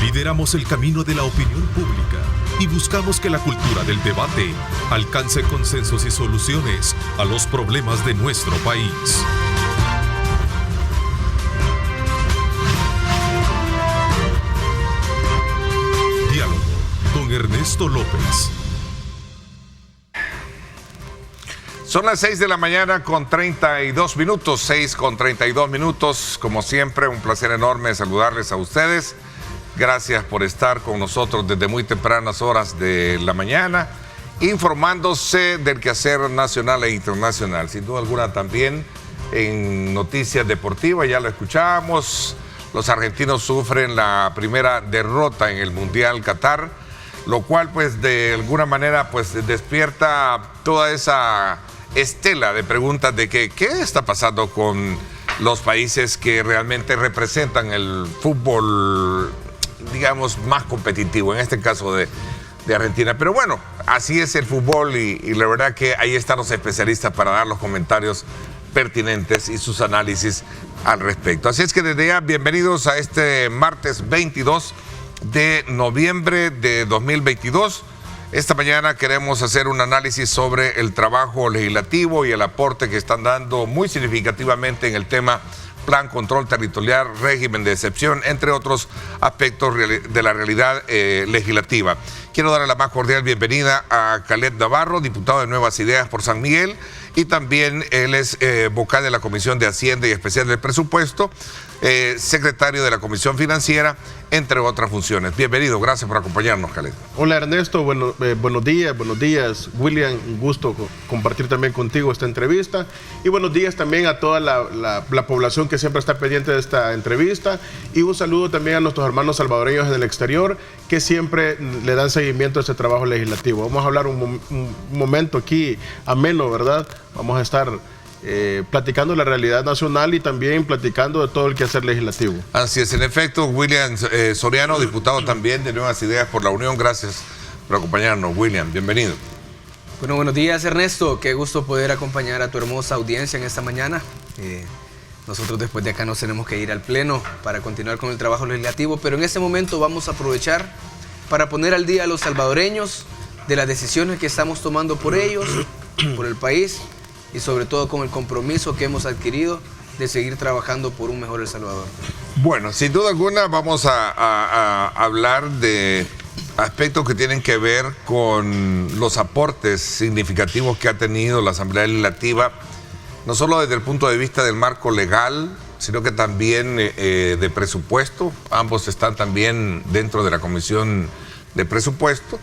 Lideramos el camino de la opinión pública y buscamos que la cultura del debate alcance consensos y soluciones a los problemas de nuestro país. Diálogo con Ernesto López. Son las 6 de la mañana con 32 minutos, 6 con 32 minutos. Como siempre, un placer enorme saludarles a ustedes. Gracias por estar con nosotros desde muy tempranas horas de la mañana, informándose del quehacer nacional e internacional. Sin duda alguna también en noticias deportivas, ya lo escuchábamos, los argentinos sufren la primera derrota en el Mundial Qatar, lo cual pues de alguna manera pues despierta toda esa estela de preguntas de qué está pasando con los países que realmente representan el fútbol, digamos, más competitivo, en este caso de Argentina. Pero bueno, así es el fútbol y la verdad que ahí están los especialistas para dar los comentarios pertinentes y sus análisis al respecto. Así es que desde ya, bienvenidos a este martes 22 de noviembre de 2022. Esta mañana queremos hacer un análisis sobre el trabajo legislativo y el aporte que están dando muy significativamente en el tema Plan Control Territorial, régimen de excepción, entre otros aspectos de la realidad legislativa. Quiero darle la más cordial bienvenida a Caleb Navarro, diputado de Nuevas Ideas por San Miguel, y también él es vocal de la Comisión de Hacienda y Especial del Presupuesto, secretario de la Comisión Financiera, entre otras funciones. Bienvenido, gracias por acompañarnos, Caleb. Hola Ernesto, buenos días, William, un gusto compartir también contigo esta entrevista, y buenos días también a toda la población que siempre está pendiente de esta entrevista, y un saludo también a nuestros hermanos salvadoreños en el exterior que siempre le dan seguimiento a este trabajo legislativo. Vamos a hablar un momento aquí ameno, ¿verdad? Vamos a estar platicando la realidad nacional y también platicando de todo el quehacer legislativo. Así es, en efecto, William Soriano, diputado también de Nuevas Ideas por la Unión. Gracias por acompañarnos, William. Bienvenido. Bueno, buenos días, Ernesto. Qué gusto poder acompañar a tu hermosa audiencia en esta mañana. Nosotros después de acá nos tenemos que ir al pleno para continuar con el trabajo legislativo, pero en este momento vamos a aprovechar para poner al día a los salvadoreños de las decisiones que estamos tomando por ellos, por el país, y sobre todo con el compromiso que hemos adquirido de seguir trabajando por un mejor El Salvador. Bueno, sin duda alguna vamos a hablar de aspectos que tienen que ver con los aportes significativos que ha tenido la Asamblea Legislativa, no solo desde el punto de vista del marco legal, sino que también de presupuesto. Ambos están también dentro de la Comisión de Presupuesto.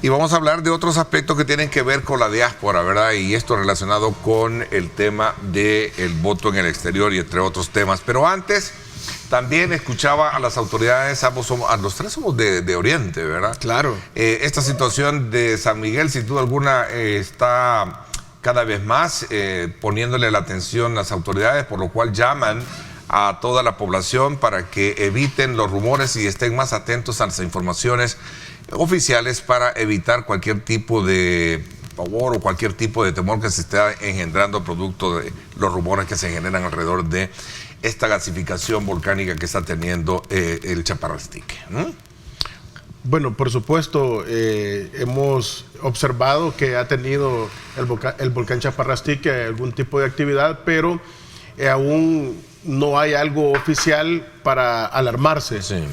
Y vamos a hablar de otros aspectos que tienen que ver con la diáspora, ¿verdad? Y esto relacionado con el tema del voto en el exterior y entre otros temas. Pero antes, también escuchaba a las autoridades, a los tres somos de Oriente, ¿verdad? Claro. Esta situación de San Miguel, sin duda alguna, está cada vez más poniéndole la atención a las autoridades, por lo cual llaman a toda la población para que eviten los rumores y estén más atentos a las informaciones oficiales para evitar cualquier tipo de pavor o cualquier tipo de temor que se esté engendrando producto de los rumores que se generan alrededor de esta gasificación volcánica que está teniendo el Chaparrastique, ¿no? Bueno, por supuesto, hemos observado que ha tenido el volcán Chaparrastique algún tipo de actividad, pero aún no hay algo oficial para alarmarse. Sí.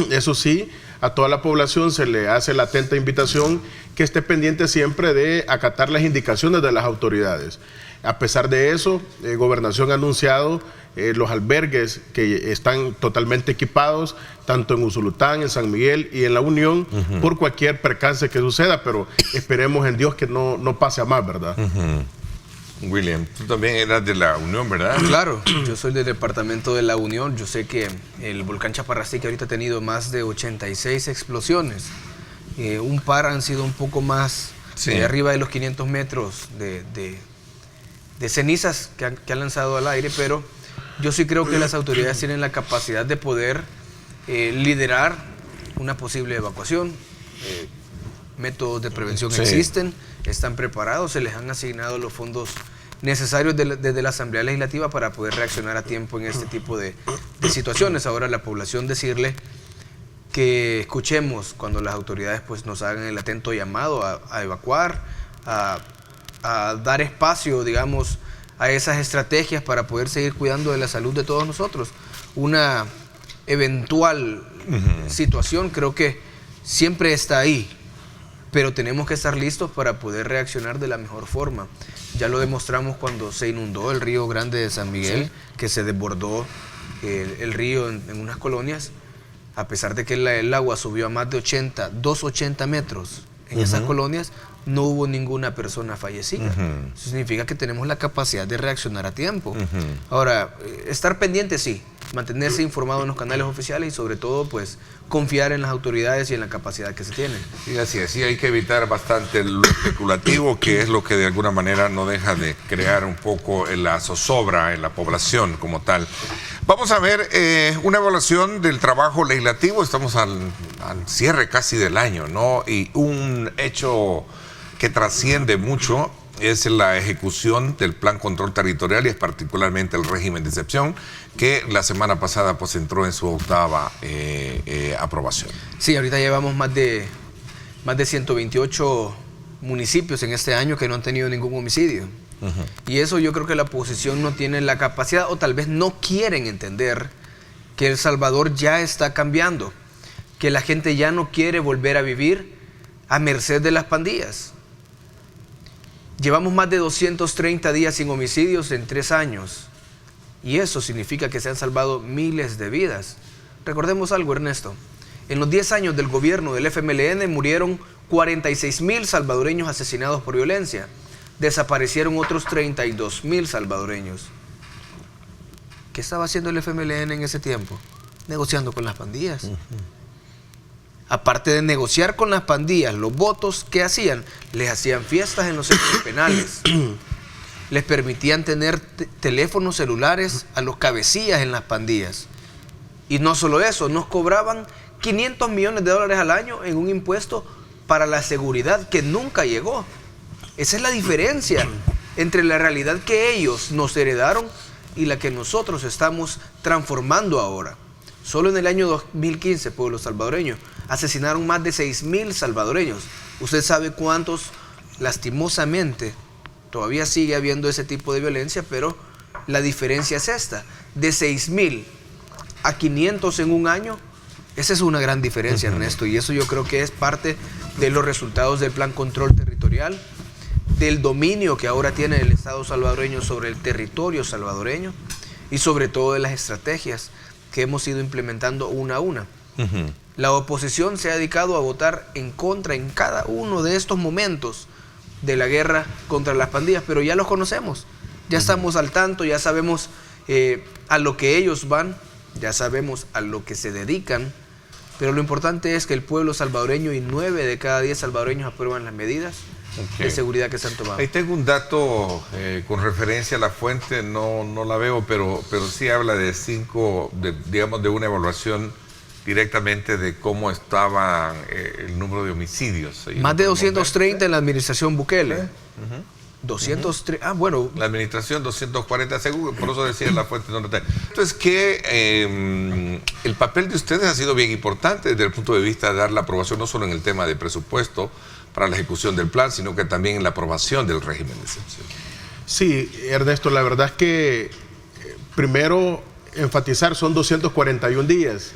Eso sí, a toda la población se le hace la atenta invitación que esté pendiente siempre de acatar las indicaciones de las autoridades. A pesar de eso, Gobernación ha anunciado los albergues que están totalmente equipados, tanto en Usulután, en San Miguel y en La Unión, por cualquier percance que suceda, pero esperemos en Dios que no pase a más, ¿verdad? William, tú también eras de La Unión, ¿verdad? Claro, yo soy del departamento de La Unión. Yo sé que el volcán Chaparrastique ahorita ha tenido más de 86 explosiones. Un par han sido un poco más arriba de los 500 metros de cenizas que han lanzado al aire, pero yo sí creo que las autoridades tienen la capacidad de poder liderar una posible evacuación. Métodos de prevención existen, están preparados, se les han asignado los fondos necesarios desde la Asamblea Legislativa para poder reaccionar a tiempo en este tipo de situaciones. Ahora la población decirle que escuchemos cuando las autoridades pues, nos hagan el atento llamado a evacuar, a dar espacio, digamos, a esas estrategias para poder seguir cuidando de la salud de todos nosotros. Una eventual situación creo que siempre está ahí, pero tenemos que estar listos para poder reaccionar de la mejor forma. Ya lo demostramos cuando se inundó el río Grande de San Miguel, que se desbordó el río en unas colonias, a pesar de que el agua subió a más de 280 metros en esas colonias, no hubo ninguna persona fallecida. Eso significa que tenemos la capacidad de reaccionar a tiempo. Ahora, estar pendiente sí, mantenerse informado en los canales oficiales y sobre todo pues confiar en las autoridades y en la capacidad que se tiene. Sí, así es. Sí, hay que evitar bastante lo especulativo, que es lo que de alguna manera no deja de crear un poco la zozobra en la población como tal. Vamos a ver una evaluación del trabajo legislativo. Estamos al cierre casi del año, ¿no? Y un hecho que trasciende mucho es la ejecución del Plan Control Territorial y es particularmente el régimen de excepción, que la semana pasada pues entró en su octava aprobación. Sí, ahorita llevamos más de 128 municipios en este año que no han tenido ningún homicidio. Y eso yo creo que la oposición no tiene la capacidad, o tal vez no quieren entender que El Salvador ya está cambiando, que la gente ya no quiere volver a vivir a merced de las pandillas. Llevamos más de 230 días sin homicidios en 3 años. Y eso significa que se han salvado miles de vidas. Recordemos algo, Ernesto. En los 10 años del gobierno del FMLN murieron 46,000 salvadoreños asesinados por violencia. Desaparecieron otros 32,000 salvadoreños. ¿Qué estaba haciendo el FMLN en ese tiempo? Negociando con las pandillas. Aparte de negociar con las pandillas, los votos, ¿qué hacían? Les hacían fiestas en los centros penales. Les permitían tener teléfonos celulares a los cabecillas en las pandillas. Y no solo eso, nos cobraban $500 millones al año en un impuesto para la seguridad que nunca llegó. Esa es la diferencia entre la realidad que ellos nos heredaron y la que nosotros estamos transformando ahora. Solo en el año 2015, pueblo salvadoreño, asesinaron más de 6,000 salvadoreños. Usted sabe cuántos, lastimosamente, todavía sigue habiendo ese tipo de violencia, pero la diferencia es esta. De 6,000 a 500 en un año, esa es una gran diferencia, Ernesto, y eso yo creo que es parte de los resultados del Plan Control Territorial, del dominio que ahora tiene el Estado salvadoreño sobre el territorio salvadoreño y sobre todo de las estrategias que hemos ido implementando una a una. La oposición se ha dedicado a votar en contra en cada uno de estos momentos de la guerra contra las pandillas, pero ya los conocemos, ya estamos al tanto, ya sabemos a lo que ellos van, ya sabemos a lo que se dedican, pero lo importante es que el pueblo salvadoreño y 9 de cada 10 salvadoreños aprueban las medidas de seguridad que se han tomado. Ahí tengo un dato con referencia a la fuente, no la veo, pero sí habla de de una evaluación directamente de cómo estaba el número de homicidios. Más de 230 en la administración Bukele. 203, bueno. La administración 240, seguro, por eso decía la fuente donde está. Entonces, que el papel de ustedes ha sido bien importante desde el punto de vista de dar la aprobación, no solo en el tema de presupuesto para la ejecución del plan, sino que también en la aprobación del régimen de excepción. Sí, Ernesto, la verdad es que primero enfatizar, son 241 días,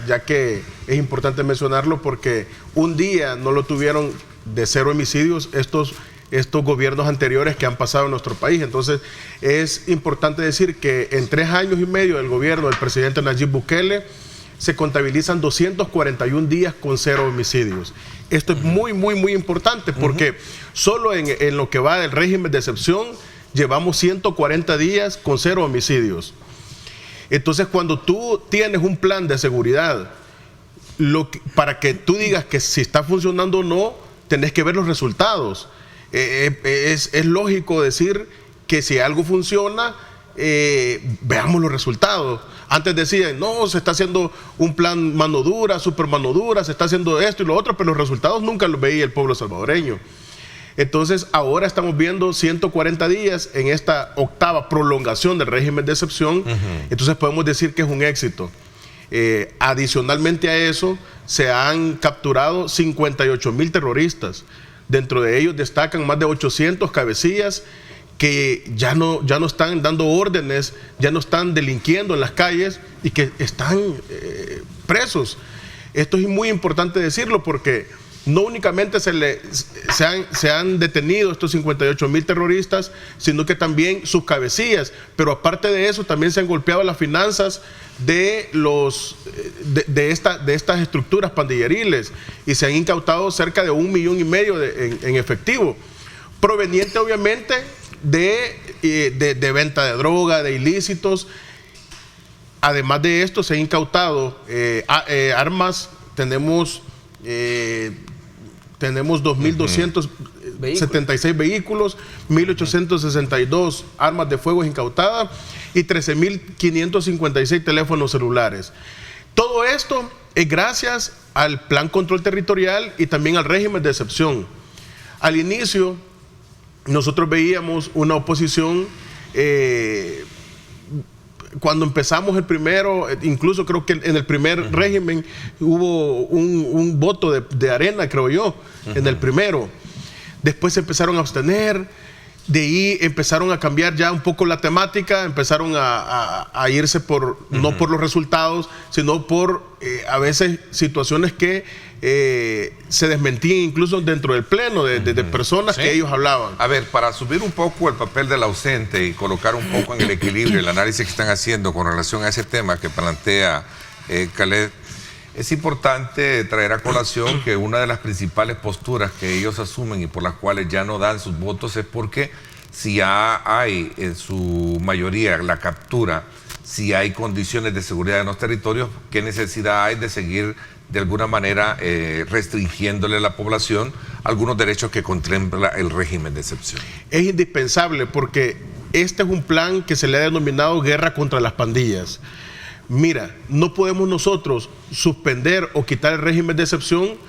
ya que es importante mencionarlo porque un día no lo tuvieron de 0 homicidios estos gobiernos anteriores que han pasado en nuestro país. Entonces es importante decir que en 3 años y medio del gobierno del presidente Nayib Bukele se contabilizan 241 días con 0 homicidios. Esto es muy, muy, muy importante porque solo en lo que va del régimen de excepción llevamos 140 días con 0 homicidios. Entonces, cuando tú tienes un plan de seguridad, para que tú digas que si está funcionando o no, tenés que ver los resultados. Es lógico decir que si algo funciona, veamos los resultados. Antes decían, no, se está haciendo un plan mano dura, super mano dura, se está haciendo esto y lo otro, pero los resultados nunca los veía el pueblo salvadoreño. Entonces, ahora estamos viendo 140 días en esta octava prolongación del régimen de excepción. Entonces, podemos decir que es un éxito. Adicionalmente a eso, se han capturado 58,000 terroristas. Dentro de ellos destacan más de 800 cabecillas que ya no están dando órdenes, ya no están delinquiendo en las calles y que están presos. Esto es muy importante decirlo porque no únicamente se han detenido estos 58,000 terroristas, sino que también sus cabecillas. Pero aparte de eso, también se han golpeado las finanzas de estas estructuras pandilleriles y se han incautado cerca de 1,5 millones en efectivo, proveniente obviamente de venta de droga, de ilícitos. Además de esto, se han incautado armas. Tenemos 2,276 vehículos, 1,862 armas de fuego incautadas y 13,556 teléfonos celulares. Todo esto es gracias al Plan Control Territorial y también al régimen de excepción. Al inicio, nosotros veíamos una oposición. Cuando empezamos el primero, incluso creo que en el primer régimen hubo un voto de arena, creo yo, en el primero. Después se empezaron a abstener, de ahí empezaron a cambiar ya un poco la temática, empezaron a irse no por los resultados, sino por a veces situaciones que se desmentían incluso dentro del pleno de personas que ellos hablaban. A ver, para subir un poco el papel del ausente y colocar un poco en el equilibrio el análisis que están haciendo con relación a ese tema que plantea Khaled, es importante traer a colación que una de las principales posturas que ellos asumen y por las cuales ya no dan sus votos es porque si ya hay en su mayoría la captura, si hay condiciones de seguridad en los territorios, ¿qué necesidad hay de seguir de alguna manera restringiéndole a la población algunos derechos que contempla el régimen de excepción? Es indispensable porque este es un plan que se le ha denominado guerra contra las pandillas. Mira, no podemos nosotros suspender o quitar el régimen de excepción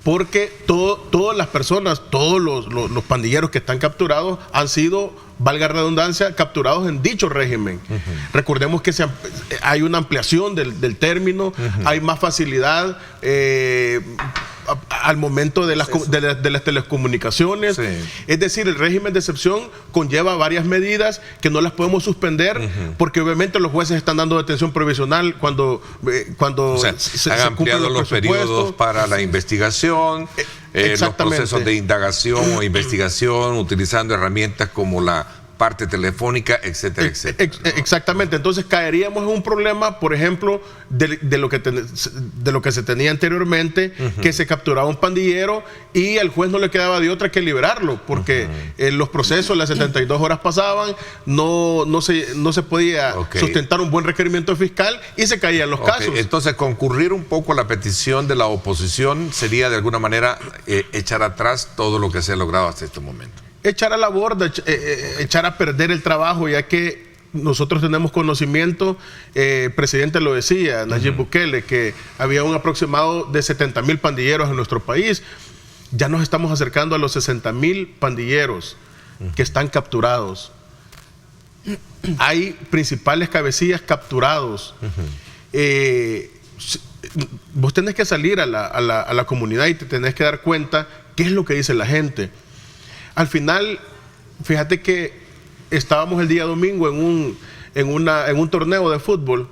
porque todas las personas, todos los pandilleros que están capturados han sido, valga redundancia, capturados en dicho régimen. Recordemos que hay una ampliación del término, hay más facilidad al momento de las telecomunicaciones. Es decir, el régimen de excepción conlleva varias medidas que no las podemos suspender porque obviamente los jueces están dando detención provisional cuando se han ampliado los periodos para la investigación, los procesos de indagación o investigación, utilizando herramientas como la parte telefónica, etcétera, etcétera. Exactamente. Entonces caeríamos en un problema, por ejemplo, de lo que se tenía anteriormente, que se capturaba un pandillero y al juez no le quedaba de otra que liberarlo, porque los procesos, las 72 horas pasaban, no se podía sustentar un buen requerimiento fiscal y se caían los casos. Entonces, concurrir un poco a la petición de la oposición sería de alguna manera echar atrás todo lo que se ha logrado hasta este momento. Echar a la borda, echar a perder el trabajo, ya que nosotros tenemos conocimiento, el presidente lo decía, Nayib Bukele, que había un aproximado de 70,000 pandilleros en nuestro país. Ya nos estamos acercando a los 60,000 pandilleros que están capturados. Hay principales cabecillas capturados. Vos tenés que salir a la comunidad y te tenés que dar cuenta qué es lo que dice la gente. Al final, fíjate que estábamos el día domingo en un torneo de fútbol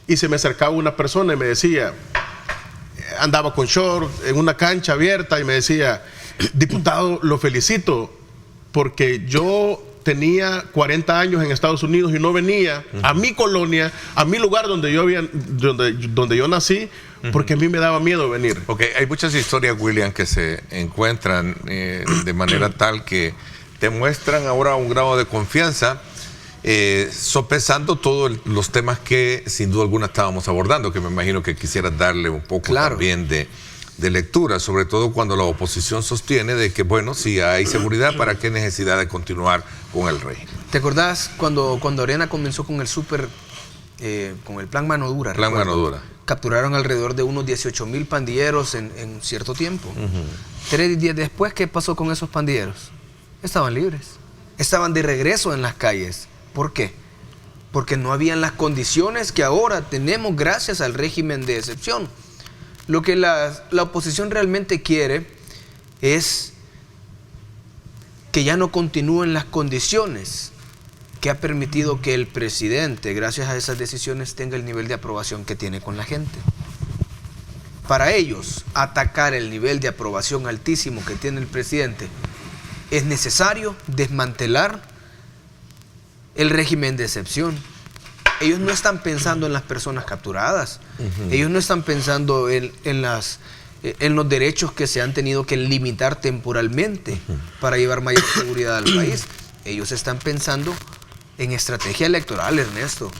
y se me acercaba una persona y me decía, andaba con short en una cancha abierta y me decía, diputado, lo felicito porque yo tenía 40 años en Estados Unidos y no venía a mi colonia, a mi lugar donde yo nací, porque a mí me daba miedo venir. Hay muchas historias, William, que se encuentran de manera tal que demuestran ahora un grado de confianza, sopesando todos los temas que sin duda alguna estábamos abordando, que me imagino que quisieras darle un poco también de lectura, sobre todo cuando la oposición sostiene de que, bueno, si hay seguridad, ¿para qué necesidad de continuar con el régimen? ¿Te acordás cuando Arena comenzó con el con el plan Mano Dura? Plan Mano Dura. Capturaron alrededor de unos 18,000 pandilleros en cierto tiempo. 3 días después, ¿qué pasó con esos pandilleros? Estaban libres. Estaban de regreso en las calles. ¿Por qué? Porque no habían las condiciones que ahora tenemos gracias al régimen de excepción. Lo que la oposición realmente quiere es que ya no continúen las condiciones que ha permitido que el presidente, gracias a esas decisiones, tenga el nivel de aprobación que tiene con la gente. Para ellos, atacar el nivel de aprobación altísimo que tiene el presidente, es necesario desmantelar el régimen de excepción. Ellos no están pensando en las personas capturadas. Ellos no están pensando en los derechos que se han tenido que limitar temporalmente para llevar mayor seguridad al país. Ellos están pensando en estrategia electoral, Ernesto.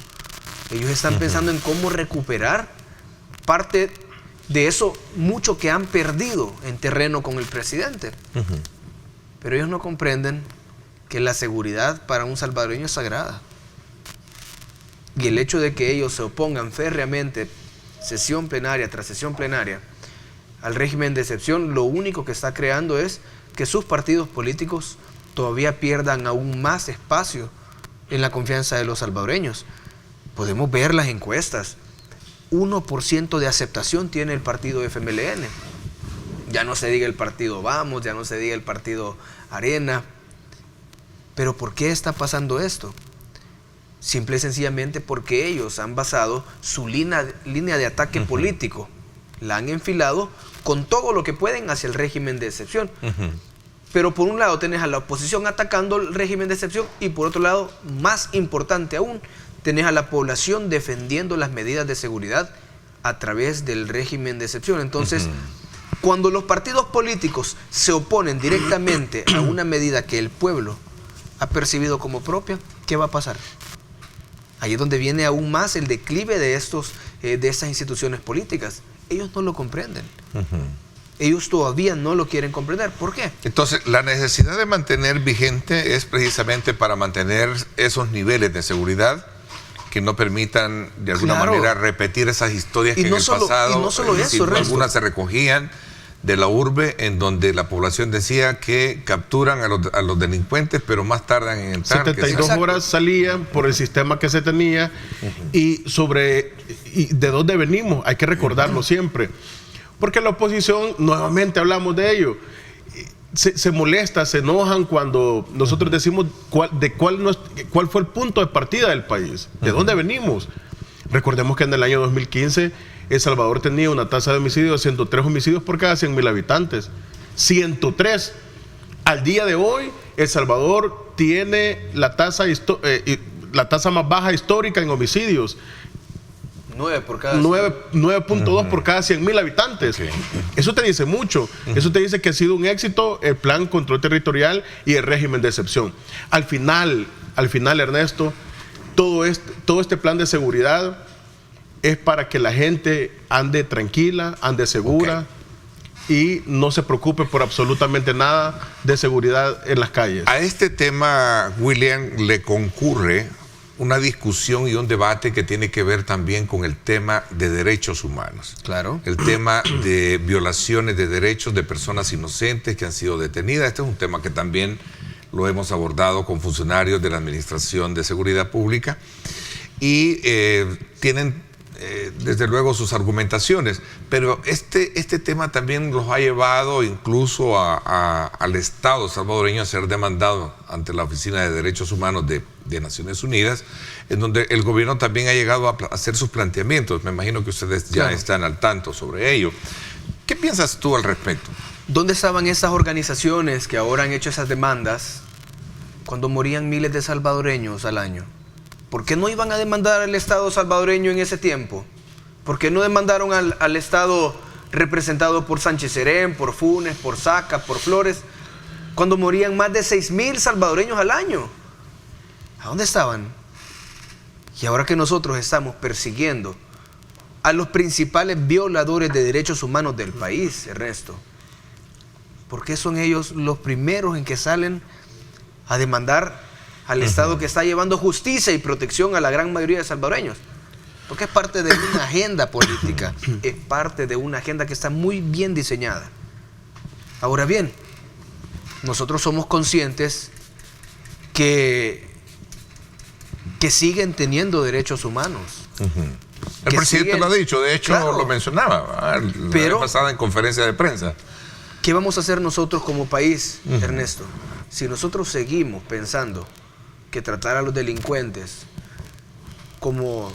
Ellos están pensando en cómo recuperar parte de eso mucho que han perdido en terreno con el presidente. Pero ellos no comprenden que la seguridad para un salvadoreño es sagrada. Y el hecho de que ellos se opongan férreamente, sesión plenaria tras sesión plenaria, al régimen de excepción, lo único que está creando es que sus partidos políticos todavía pierdan aún más espacio en la confianza de los salvadoreños. Podemos ver las encuestas. 1% de aceptación tiene el partido FMLN. Ya no se diga el partido Vamos, ya no se diga el partido Arena. Pero ¿por qué está pasando esto? Simple y sencillamente porque ellos han basado su línea de ataque político, la han enfilado con todo lo que pueden hacia el régimen de excepción. Pero por un lado tenés a la oposición atacando el régimen de excepción y por otro lado, más importante aún, tenés a la población defendiendo las medidas de seguridad a través del régimen de excepción. Entonces, cuando los partidos políticos se oponen directamente a una medida que el pueblo ha percibido como propia, ¿qué va a pasar? Ahí es donde viene aún más el declive de estas instituciones políticas. Ellos no lo comprenden. Ellos todavía no lo quieren comprender. ¿Por qué? Entonces, la necesidad de mantener vigente es precisamente para mantener esos niveles de seguridad que no permitan de alguna manera repetir esas historias que en el pasado, y no solo eso, algunas se recogían de la urbe, en donde la población decía que capturan a los delincuentes, pero más tardan en entrar. 72 horas salían por el sistema que se tenía. Y de dónde venimos, hay que recordarlo siempre. Porque la oposición, nuevamente hablamos de ello, se molesta, se enojan cuando nosotros decimos cuál fue el punto de partida del país, de dónde venimos. Recordemos que en el año 2015 El Salvador tenía una tasa de homicidios de 103 homicidios por cada 100,000 habitantes. 103. Al día de hoy, El Salvador tiene la tasa más baja histórica en homicidios. 9.2 por cada 100,000 habitantes. Eso te dice mucho. Eso te dice que ha sido un éxito el plan control territorial y el régimen de excepción. Al final, Ernesto, todo este plan de seguridad es para que la gente ande tranquila, ande segura y no se preocupe por absolutamente nada de seguridad en las calles. A este tema, William, le concurre una discusión y un debate que tiene que ver también con el tema de derechos humanos. Claro. El tema de violaciones de derechos de personas inocentes que han sido detenidas. Este es un tema que también lo hemos abordado con funcionarios de la Administración de Seguridad Pública y tienen desde luego sus argumentaciones, pero este tema también los ha llevado incluso al Estado salvadoreño a ser demandado ante la Oficina de Derechos Humanos de Naciones Unidas, en donde el gobierno también ha llegado a hacer sus planteamientos. Me imagino que ustedes ya están al tanto sobre ello. ¿Qué piensas tú al respecto? ¿Dónde estaban esas organizaciones que ahora han hecho esas demandas cuando morían miles de salvadoreños al año? ¿Por qué no iban a demandar al Estado salvadoreño en ese tiempo? ¿Por qué no demandaron al Estado representado por Sánchez Serén, por Funes, por Saca, por Flores, cuando morían más de 6,000 salvadoreños al año? ¿A dónde estaban? Y ahora que nosotros estamos persiguiendo a los principales violadores de derechos humanos del país, Ernesto, ¿por qué son ellos los primeros en que salen a demandar al Estado que está llevando justicia y protección a la gran mayoría de salvadoreños? Porque es parte de una agenda política, es parte de una agenda que está muy bien diseñada. Ahora bien, nosotros somos conscientes que siguen teniendo derechos humanos. El presidente lo ha dicho, de hecho lo mencionaba la vez pasada en conferencia de prensa. ¿Qué vamos a hacer nosotros como país, Ernesto? Si nosotros seguimos pensando que tratar a los delincuentes como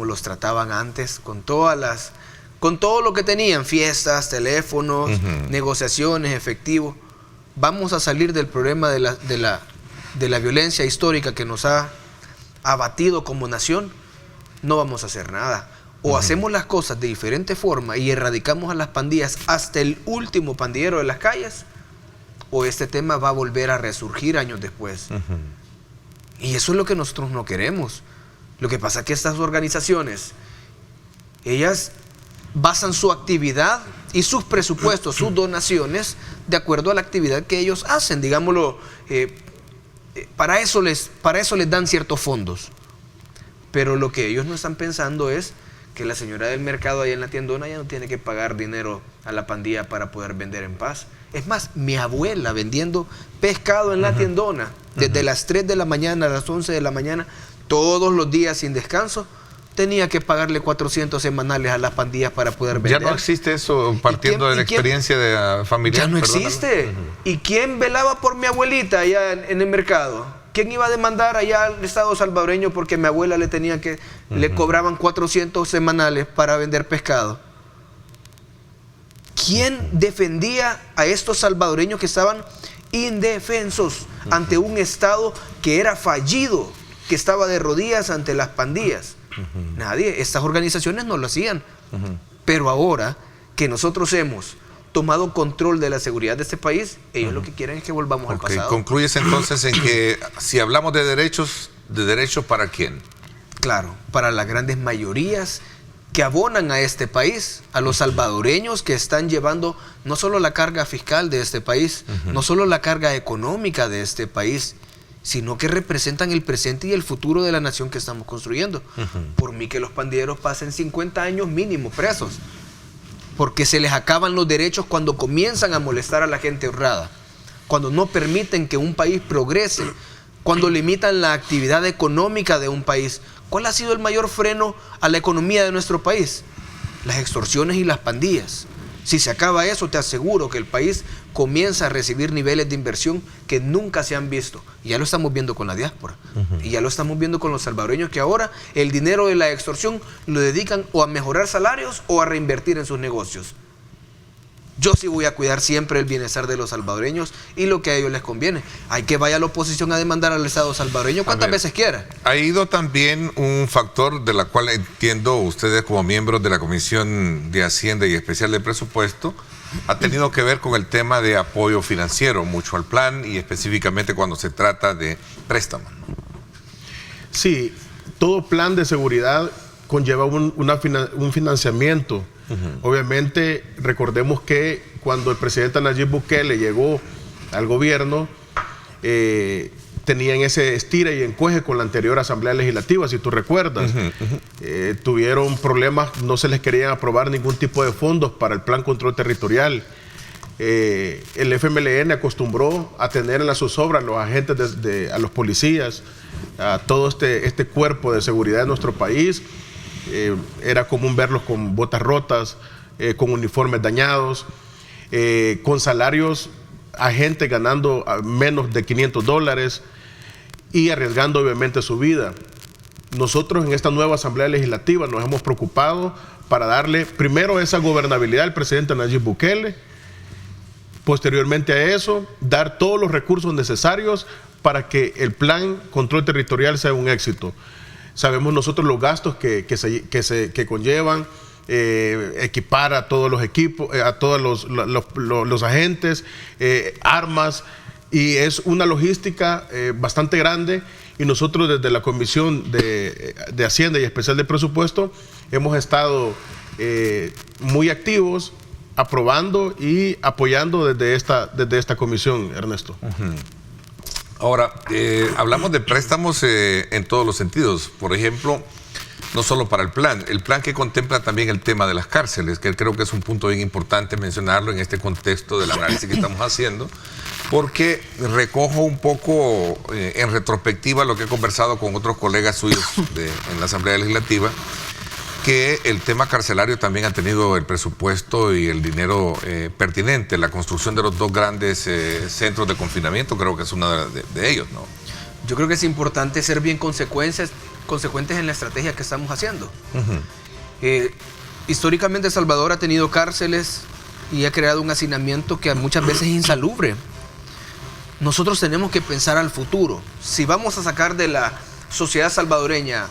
los trataban antes, con todo lo que tenían, fiestas, teléfonos, negociaciones, efectivo, vamos a salir del problema de la violencia histórica que nos ha abatido como nación. No vamos a hacer nada. O hacemos las cosas de diferente forma y erradicamos a las pandillas hasta el último pandillero de las calles, o este tema va a volver a resurgir años después. Y eso es lo que nosotros no queremos. Lo que pasa es que estas organizaciones, ellas basan su actividad y sus presupuestos, sus donaciones, de acuerdo a la actividad que ellos hacen, digámoslo, para eso les dan ciertos fondos. Pero lo que ellos no están pensando es que la señora del mercado allá en la tiendona ya no tiene que pagar dinero a la pandilla para poder vender en paz. Es más, mi abuela vendiendo pescado en la tiendona, desde las 3 de la mañana a las 11 de la mañana, todos los días sin descanso, tenía que pagarle 400 semanales a las pandillas para poder vender. Ya no existe eso, partiendo de la experiencia de familiar. Ya no existe. ¿Y quién velaba por mi abuelita allá en el mercado? ¿Quién iba a demandar allá al Estado salvadoreño porque mi abuela le cobraban 400 semanales para vender pescado? ¿Quién defendía a estos salvadoreños que estaban indefensos ante un Estado que era fallido, que estaba de rodillas ante las pandillas? Nadie. Estas organizaciones no lo hacían. Pero ahora que nosotros hemos tomado control de la seguridad de este país, ellos lo que quieren es que volvamos al pasado. Concluyes entonces en que si hablamos de derechos ¿para quién? Claro, para las grandes mayorías que abonan a este país, a los salvadoreños que están llevando no solo la carga fiscal de este país, no solo la carga económica de este país, sino que representan el presente y el futuro de la nación que estamos construyendo. Por mí que los pandilleros pasen 50 años mínimo presos, porque se les acaban los derechos cuando comienzan a molestar a la gente honrada, cuando no permiten que un país progrese, cuando limitan la actividad económica de un país. ¿Cuál ha sido el mayor freno a la economía de nuestro país? Las extorsiones y las pandillas. Si se acaba eso, te aseguro que el país comienza a recibir niveles de inversión que nunca se han visto. Y ya lo estamos viendo con la diáspora. Y ya lo estamos viendo con los salvadoreños, que ahora el dinero de la extorsión lo dedican o a mejorar salarios o a reinvertir en sus negocios. Yo sí voy a cuidar siempre el bienestar de los salvadoreños y lo que a ellos les conviene. Hay que vaya a la oposición a demandar al Estado salvadoreño cuantas veces quiera. Ha ido también un factor de la cual entiendo ustedes como miembros de la Comisión de Hacienda y Especial de Presupuesto, ha tenido que ver con el tema de apoyo financiero, mucho al plan y específicamente cuando se trata de préstamos. Sí, todo plan de seguridad conlleva un financiamiento. Obviamente, recordemos que cuando el presidente Nayib Bukele llegó al gobierno, tenían ese estira y encoge con la anterior Asamblea Legislativa, si tú recuerdas. Tuvieron problemas, no se les querían aprobar ningún tipo de fondos para el Plan Control Territorial. El FMLN acostumbró a tener en la zozobra a los agentes, a los policías, a todo este cuerpo de seguridad de nuestro país. Era común verlos con botas rotas, con uniformes dañados, con salarios a gente ganando menos de $500 y arriesgando obviamente su vida. Nosotros en esta nueva Asamblea Legislativa nos hemos preocupado para darle primero esa gobernabilidad al presidente Nayib Bukele, posteriormente a eso dar todos los recursos necesarios para que el plan control territorial sea un éxito. Sabemos nosotros los gastos que conllevan equipar a todos los equipos, a todos los agentes, armas, y es una logística bastante grande, y nosotros desde la Comisión de Hacienda y Especial de Presupuesto hemos estado muy activos aprobando y apoyando desde esta comisión, Ernesto. Ahora, hablamos de préstamos en todos los sentidos. Por ejemplo, no solo para el plan que contempla también el tema de las cárceles, que creo que es un punto bien importante mencionarlo en este contexto del análisis que estamos haciendo, porque recojo un poco en retrospectiva lo que he conversado con otros colegas suyos en la Asamblea Legislativa, que el tema carcelario también ha tenido el presupuesto y el dinero pertinente. La construcción de los 2 grandes centros de confinamiento creo que es una de ellos, ¿no? Yo creo que es importante ser bien consecuentes en la estrategia que estamos haciendo. Históricamente El Salvador ha tenido cárceles y ha creado un hacinamiento que muchas veces es insalubre. Nosotros tenemos que pensar al futuro. Si vamos a sacar de la sociedad salvadoreña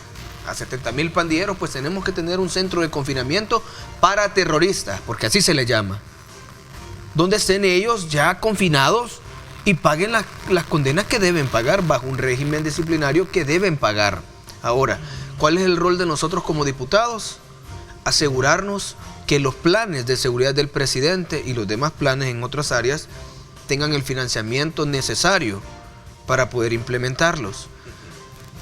a 70,000 pandilleros, pues tenemos que tener un centro de confinamiento para terroristas, porque así se le llama, donde estén ellos ya confinados y paguen las condenas que deben pagar bajo un régimen disciplinario que deben pagar. Ahora, ¿cuál es el rol de nosotros como diputados? Asegurarnos que los planes de seguridad del presidente y los demás planes en otras áreas tengan el financiamiento necesario para poder implementarlos.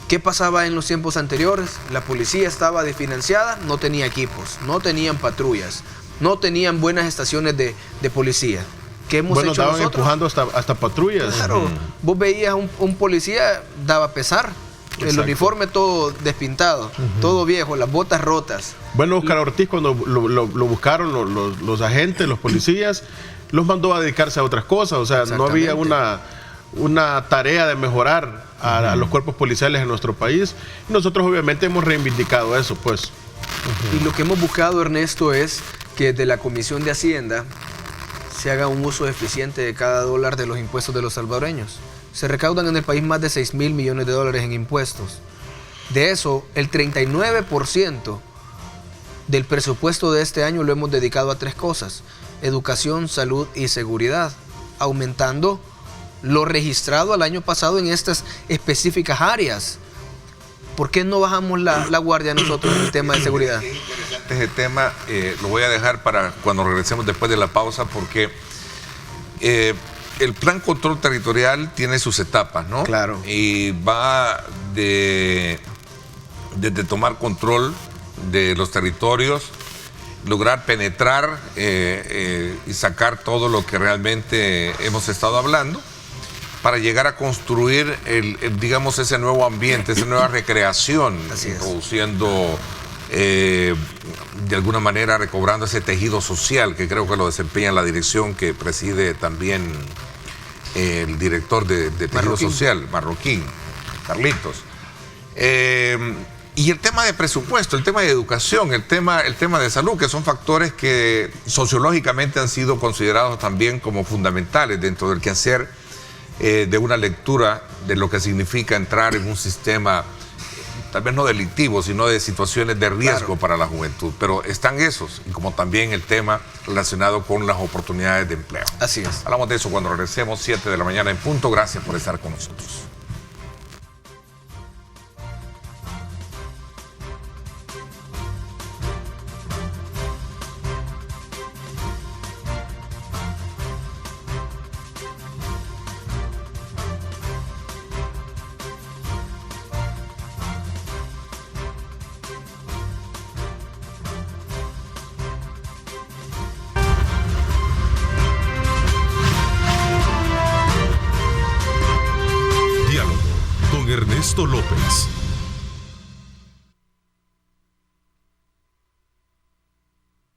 ¿Qué pasaba en los tiempos anteriores? La policía estaba desfinanciada, no tenía equipos, no tenían patrullas, no tenían buenas estaciones de policía. ¿Qué hemos hecho estaban nosotros? Empujando hasta patrullas. Claro, vos veías un policía, daba pesar, el uniforme todo despintado, todo viejo, las botas rotas. Bueno, Oscar Ortiz, cuando lo buscaron los agentes, los policías, los mandó a dedicarse a otras cosas, o sea, no había una tarea de mejorar a los cuerpos policiales en nuestro país. Y nosotros obviamente hemos reivindicado eso, pues. Y lo que hemos buscado, Ernesto, es que desde la Comisión de Hacienda se haga un uso eficiente de cada dólar de los impuestos de los salvadoreños. Se recaudan en el país más de 6,000 millones de dólares en impuestos. De eso, el 39% del presupuesto de este año lo hemos dedicado a 3 cosas: educación, salud y seguridad, aumentando lo registrado al año pasado en estas específicas áreas. ¿Por qué no bajamos la guardia nosotros en el tema de seguridad? Es interesante ese tema, lo voy a dejar para cuando regresemos después de la pausa, porque el plan control territorial tiene sus etapas, ¿no? Claro. Y va desde tomar control de los territorios, lograr penetrar y sacar todo lo que realmente hemos estado hablando, para llegar a construir digamos, ese nuevo ambiente, esa nueva recreación, introduciendo de alguna manera, recobrando ese tejido social que creo que lo desempeña la dirección que preside también el director de tejido social, Marroquín, Carlitos. Y el tema de presupuesto, el tema de educación, el tema de salud, que son factores que sociológicamente han sido considerados también como fundamentales dentro del quehacer de una lectura de lo que significa entrar en un sistema, tal vez no delictivo, sino de situaciones de riesgo para la juventud. Pero están esos, y como también el tema relacionado con las oportunidades de empleo. Así es. Hablamos de eso cuando regresemos, 7 de la mañana en punto. Gracias por estar con nosotros. Ernesto López.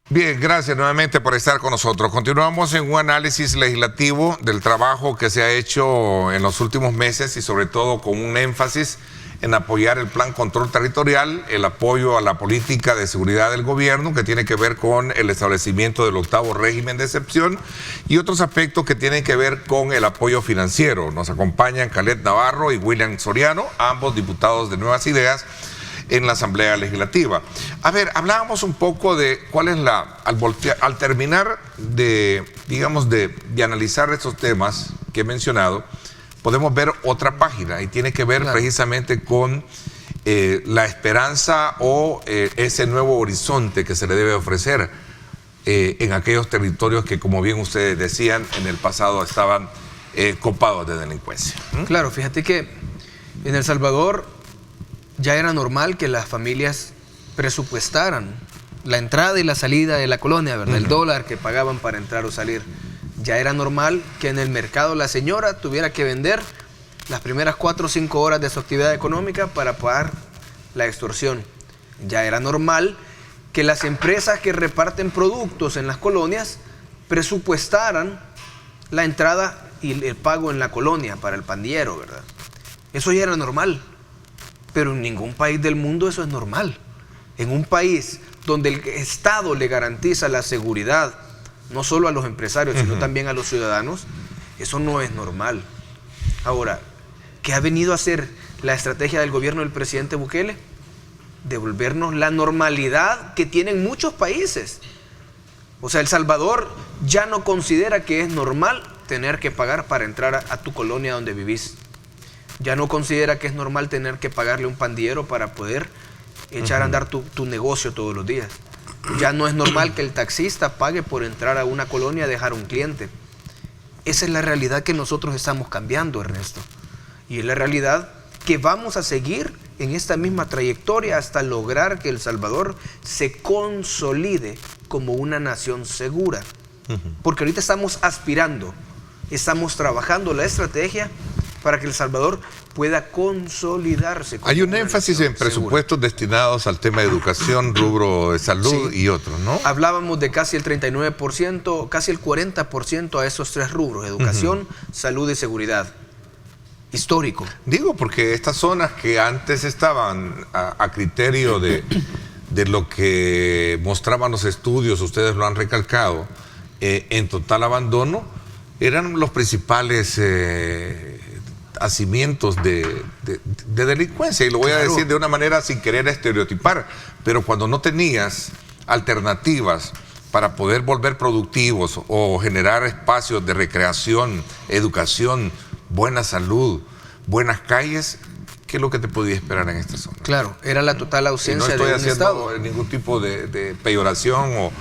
Bien, gracias nuevamente por estar con nosotros. Continuamos en un análisis legislativo del trabajo que se ha hecho en los últimos meses y sobre todo con un énfasis en apoyar el plan control territorial, el apoyo a la política de seguridad del gobierno que tiene que ver con el establecimiento del 8º régimen de excepción y otros aspectos que tienen que ver con el apoyo financiero. Nos acompañan Khaled Navarro y William Soriano, ambos diputados de Nuevas Ideas en la Asamblea Legislativa. A ver, hablábamos un poco de cuál es al terminar de analizar estos temas que he mencionado, podemos ver otra página y tiene que ver precisamente con la esperanza o ese nuevo horizonte que se le debe ofrecer en aquellos territorios que, como bien ustedes decían, en el pasado estaban copados de delincuencia. Claro, fíjate que en El Salvador ya era normal que las familias presupuestaran la entrada y la salida de la colonia, ¿verdad? El dólar que pagaban para entrar o salir. Ya era normal que en el mercado la señora tuviera que vender las primeras 4 o 5 horas de su actividad económica para pagar la extorsión. Ya era normal que las empresas que reparten productos en las colonias presupuestaran la entrada y el pago en la colonia para el pandillero, ¿verdad? Eso ya era normal, pero en ningún país del mundo eso es normal. En un país donde el Estado le garantiza la seguridad, no solo a los empresarios, sino también a los ciudadanos, eso no es normal. Ahora, ¿qué ha venido a hacer la estrategia del gobierno del presidente Bukele? Devolvernos la normalidad que tienen muchos países. O sea, El Salvador ya no considera que es normal tener que pagar para entrar a tu colonia donde vivís. Ya no considera que es normal tener que pagarle a un pandillero para poder echar a andar tu negocio todos los días. Ya no es normal que el taxista pague por entrar a una colonia a dejar un cliente. Esa es la realidad que nosotros estamos cambiando, Ernesto. Y es la realidad que vamos a seguir en esta misma trayectoria hasta lograr que El Salvador se consolide como una nación segura. Porque ahorita estamos aspirando, estamos trabajando la estrategia para que El Salvador pueda consolidarse. Hay un énfasis en presupuestos destinados al tema de educación, rubro de salud y otros, ¿no? Hablábamos de casi el 39%, casi el 40% a esos 3 rubros: educación, salud y seguridad. Histórico. Digo, porque estas zonas que antes estaban a criterio de lo que mostraban los estudios, ustedes lo han recalcado, en total abandono, eran los principales hacimientos de delincuencia. Y lo voy a decir de una manera sin querer estereotipar, pero cuando no tenías alternativas para poder volver productivos o generar espacios de recreación, educación, buena salud, buenas calles, ¿qué es lo que te podía esperar en esta zona? Claro, era la total ausencia de un Estado. No estoy haciendo ningún tipo de peyoración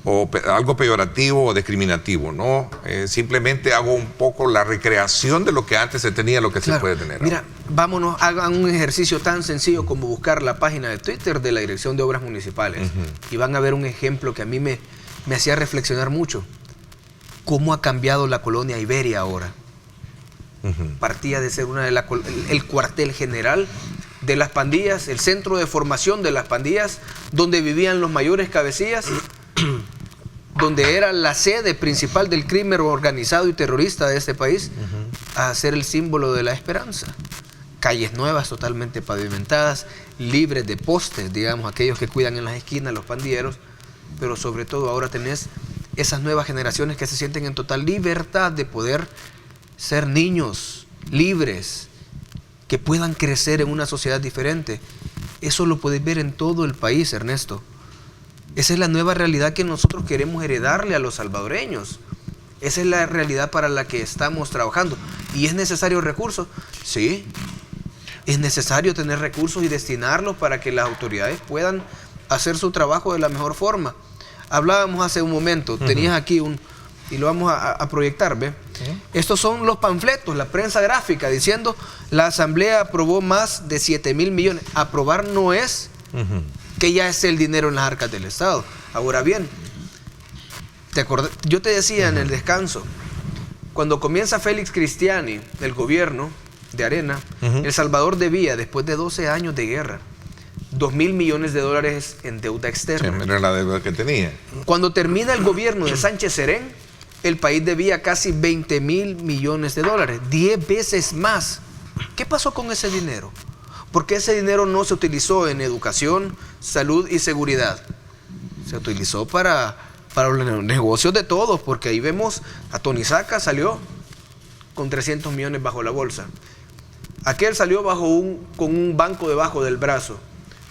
o algo peyorativo o discriminativo, ¿no? Simplemente hago un poco la recreación de lo que antes se tenía, lo que se puede tener. Mira, vámonos, hagan un ejercicio tan sencillo como buscar la página de Twitter de la Dirección de Obras Municipales y van a ver un ejemplo que a mí me hacía reflexionar mucho. ¿Cómo ha cambiado la colonia Iberia ahora? Partía de ser el cuartel general de las pandillas, el centro de formación de las pandillas, donde vivían los mayores cabecillas, donde era la sede principal del crimen organizado y terrorista de este país, a ser el símbolo de la esperanza. Calles nuevas, totalmente pavimentadas, libres de postes, digamos, aquellos que cuidan en las esquinas, los pandilleros, pero sobre todo ahora tenés esas nuevas generaciones que se sienten en total libertad de poder ser niños libres, que puedan crecer en una sociedad diferente. Eso lo podés ver en todo el país, Ernesto. Esa es la nueva realidad que nosotros queremos heredarle a los salvadoreños. Esa es la realidad para la que estamos trabajando. ¿Y es necesario recursos? Sí. Es necesario tener recursos y destinarlos para que las autoridades puedan hacer su trabajo de la mejor forma. Hablábamos hace un momento, tenías aquí y lo vamos a proyectar, ¿ve? Estos son los panfletos, la prensa gráfica, diciendo la Asamblea aprobó más de 7,000 millones. Aprobar no es que ya es el dinero en las arcas del Estado. Ahora bien, yo te decía en el descanso, cuando comienza Félix Cristiani, el gobierno de Arena, El Salvador debía, después de 12 años de guerra, 2,000 millones de dólares en deuda externa. Sí, era la deuda que tenía. Cuando termina el gobierno de Sánchez Serén, el país debía casi 20,000 millones de dólares, 10 veces más. ¿Qué pasó con ese dinero? ¿Por qué ese dinero no se utilizó en educación, salud y seguridad? Se utilizó para los negocios de todos, porque ahí vemos a Tony Saca salió con 300 millones bajo la bolsa. Aquel salió con un banco debajo del brazo.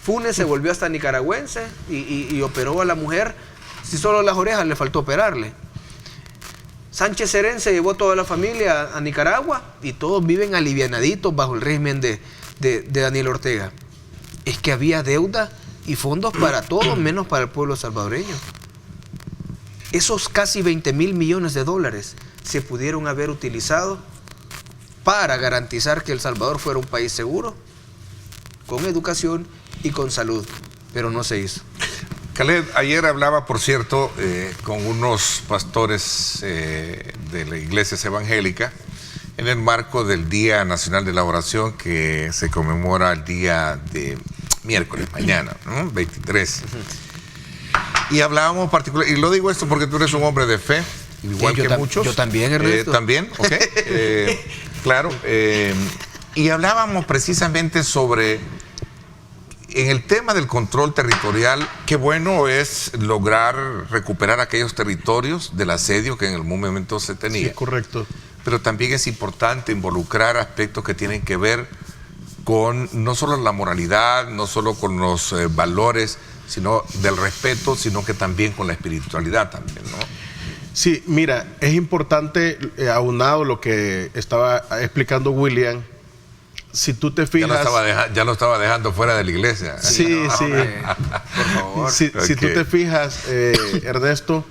Funes se volvió hasta nicaragüense y operó a la mujer. Si solo las orejas le faltó operarle. Sánchez Serén se llevó toda la familia a Nicaragua y todos viven alivianaditos bajo el régimen de Daniel Ortega. Es que había deuda y fondos para todos menos para el pueblo salvadoreño. Esos casi 20,000 millones de dólares se pudieron haber utilizado para garantizar que El Salvador fuera un país seguro, con educación y con salud. pero no se hizo. Khaled, ayer hablaba, por cierto, con unos pastores de las iglesias evangélicas en el marco del Día Nacional de la Oración, que se conmemora el día de miércoles, mañana, ¿no? 23. Y hablábamos particular, y lo digo esto porque tú eres un hombre de fe, igual que muchos. Yo también, Ernesto. También, ok. Claro. Y hablábamos precisamente sobre, en el tema del control territorial, qué bueno es lograr recuperar aquellos territorios del asedio que en algún momento se tenía. Sí, correcto. Pero también es importante involucrar aspectos que tienen que ver con no solo la moralidad, no solo con los valores, sino del respeto, sino que también con la espiritualidad también, ¿no? Sí, mira, es importante, aunado lo que estaba explicando William, si tú te fijas... Ya lo estaba dejando fuera de la iglesia. Sí, no, sí. Por favor. Si tú te fijas, Ernesto,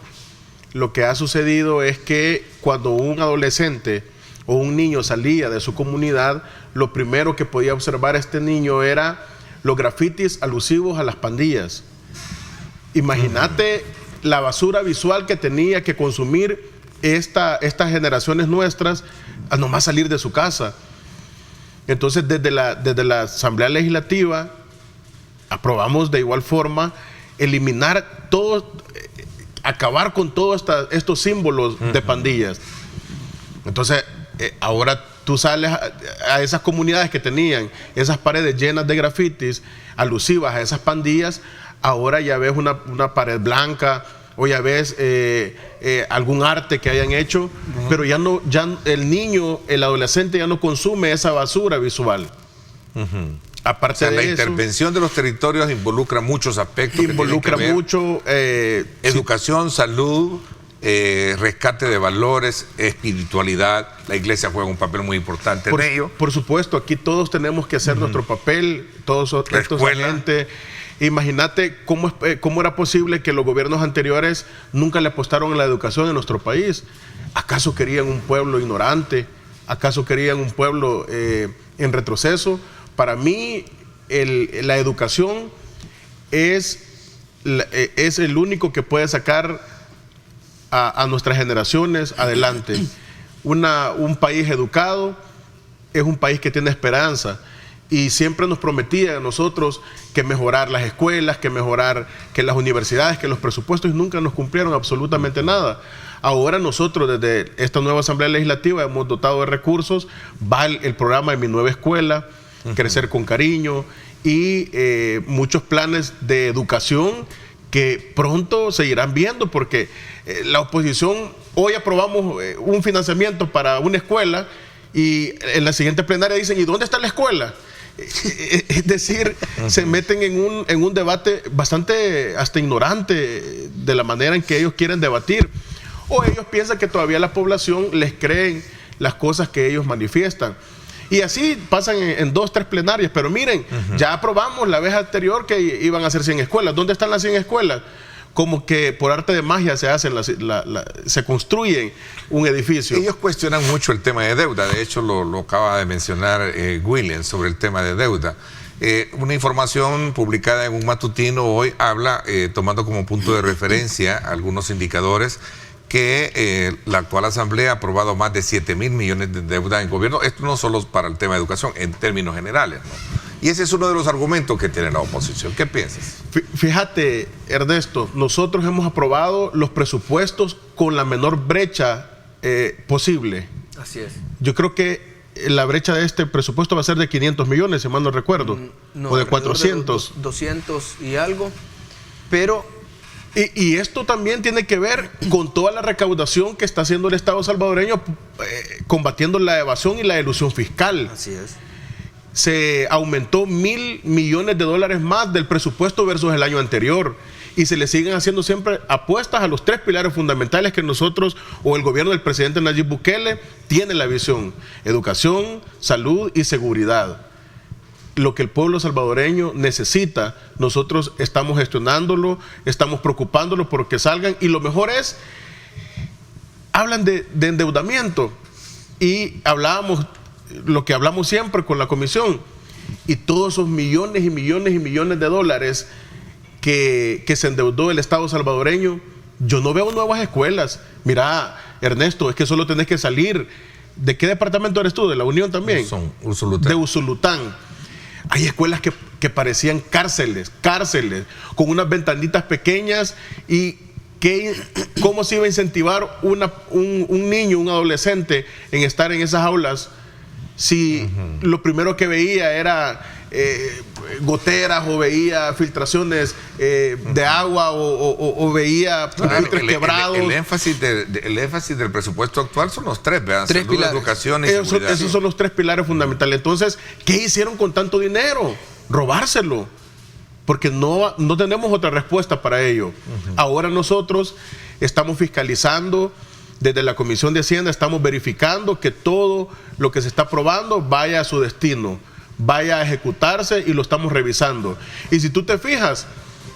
lo que ha sucedido es que cuando un adolescente o un niño salía de su comunidad, lo primero que podía observar este niño era los grafitis alusivos a las pandillas. Imagínate la basura visual que tenía que consumir estas generaciones nuestras al nomás salir de su casa. Entonces, desde la Asamblea Legislativa aprobamos de igual forma eliminar todo, acabar con todos estos símbolos de pandillas. Entonces, ahora tú sales a esas comunidades que tenían esas paredes llenas de grafitis alusivas a esas pandillas, ahora ya ves una pared blanca o ya ves algún arte que hayan hecho, pero ya el niño, el adolescente ya no consume esa basura visual. Aparte, o sea, la intervención de los territorios involucra muchos aspectos. Involucra que mucho educación, salud, rescate de valores, espiritualidad. La iglesia juega un papel muy importante en ello. Por supuesto, aquí todos tenemos que hacer nuestro papel, todos estos agentes. Imagínate cómo era posible que los gobiernos anteriores nunca le apostaron a la educación en nuestro país. ¿Acaso querían un pueblo ignorante? ¿Acaso querían un pueblo en retroceso? Para mí, la educación es el único que puede sacar a nuestras generaciones adelante. Un país educado es un país que tiene esperanza. Y siempre nos prometían a nosotros que mejorar las escuelas, que las universidades, que los presupuestos, nunca nos cumplieron absolutamente nada. Ahora nosotros desde esta nueva Asamblea Legislativa hemos dotado de recursos, va el programa de Mi Nueva Escuela, Crecer con Cariño y muchos planes de educación que pronto se irán viendo porque la oposición, hoy aprobamos un financiamiento para una escuela y en la siguiente plenaria dicen, ¿y dónde está la escuela? Es decir, se meten en un debate bastante hasta ignorante de la manera en que ellos quieren debatir. O ellos piensan que todavía la población les creen las cosas que ellos manifiestan. Y así pasan en 2, 3 plenarias. Pero miren, ya aprobamos la vez anterior que iban a hacer 100 escuelas. ¿Dónde están las 100 escuelas? Como que por arte de magia se construyen un edificio. Ellos cuestionan mucho el tema de deuda. De hecho, lo acaba de mencionar William sobre el tema de deuda. Una información publicada en un matutino hoy habla, tomando como punto de referencia algunos indicadores, que la actual Asamblea ha aprobado más de 7.000 millones de deuda en gobierno. Esto no solo para el tema de educación, en términos generales, ¿no? Y ese es uno de los argumentos que tiene la oposición. ¿Qué piensas? Fíjate, Ernesto, nosotros hemos aprobado los presupuestos con la menor brecha posible. Así es. Yo creo que la brecha de este presupuesto va a ser de 500 millones, si mal no recuerdo, o de 400. De 200 y algo, pero... Y esto también tiene que ver con toda la recaudación que está haciendo el Estado salvadoreño combatiendo la evasión y la elusión fiscal. Así es. Se aumentó $1.000 millones más del presupuesto versus el año anterior. Y se le siguen haciendo siempre apuestas a los 3 pilares fundamentales que nosotros o el gobierno del presidente Nayib Bukele tiene la visión: educación, salud y seguridad. Lo que el pueblo salvadoreño necesita, nosotros estamos gestionándolo, estamos preocupándolo porque salgan. Y lo mejor es, hablan de endeudamiento y hablábamos lo que hablamos siempre con la comisión, y todos esos millones y millones y millones de dólares que se endeudó el Estado salvadoreño, yo no veo nuevas escuelas. Mira, Ernesto, es que solo tenés que salir. ¿De qué departamento eres tú? ¿De la Unión también? Usulután. De Usulután. Hay escuelas que parecían cárceles, con unas ventanitas pequeñas. Y ¿cómo se iba a incentivar un niño, un adolescente en estar en esas aulas si lo primero que veía era goteras o veía filtraciones de agua o veía pupitres quebrados? El énfasis del presupuesto actual son los tres, ¿verdad? Tres Salud, pilares. educación y seguridad. Esos son los tres pilares fundamentales. Entonces, ¿qué hicieron con tanto dinero? Robárselo. Porque no tenemos otra respuesta para ello. Ahora nosotros estamos fiscalizando. Desde la Comisión de Hacienda estamos verificando que todo lo que se está aprobando vaya a su destino, vaya a ejecutarse, y lo estamos revisando. Y si tú te fijas,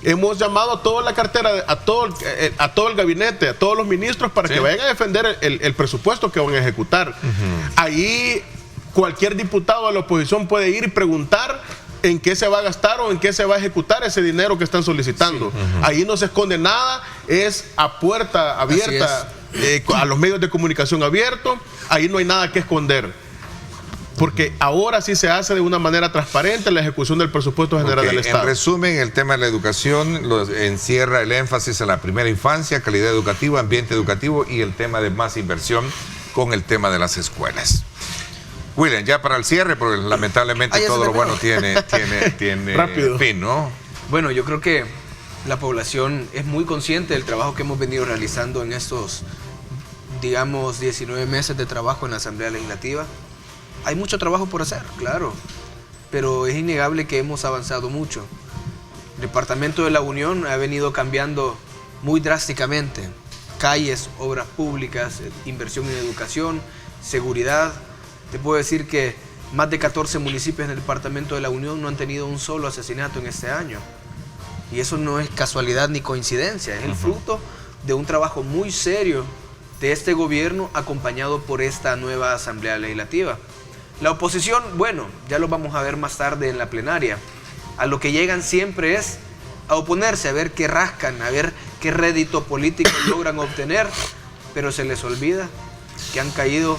hemos llamado a toda la cartera, a todo el gabinete, a todos los ministros para que vayan a defender el presupuesto que van a ejecutar. Ahí cualquier diputado de la oposición puede ir y preguntar en qué se va a gastar o en qué se va a ejecutar ese dinero que están solicitando. Ahí no se esconde nada, es a puerta abierta, a los medios de comunicación abiertos. Ahí no hay nada que esconder, porque ahora sí se hace de una manera transparente la ejecución del presupuesto general del Estado. En resumen, el tema de la educación encierra el énfasis en la primera infancia, calidad educativa, ambiente educativo y el tema de más inversión con el tema de las escuelas. William, ya para el cierre, porque lamentablemente todo lo bueno tiene fin, ¿no? Bueno, yo creo que la población es muy consciente del trabajo que hemos venido realizando en estos, digamos, 19 meses de trabajo en la Asamblea Legislativa. Hay mucho trabajo por hacer, claro, pero es innegable que hemos avanzado mucho. El Departamento de la Unión ha venido cambiando muy drásticamente. Calles, obras públicas, inversión en educación, seguridad. Te puedo decir que más de 14 municipios del Departamento de la Unión no han tenido un solo asesinato en este año. Y eso no es casualidad ni coincidencia, es el fruto de un trabajo muy serio de este gobierno acompañado por esta nueva Asamblea Legislativa. La oposición, bueno, ya lo vamos a ver más tarde en la plenaria. A lo que llegan siempre es a oponerse, a ver qué rascan, a ver qué rédito político logran obtener, pero se les olvida que han caído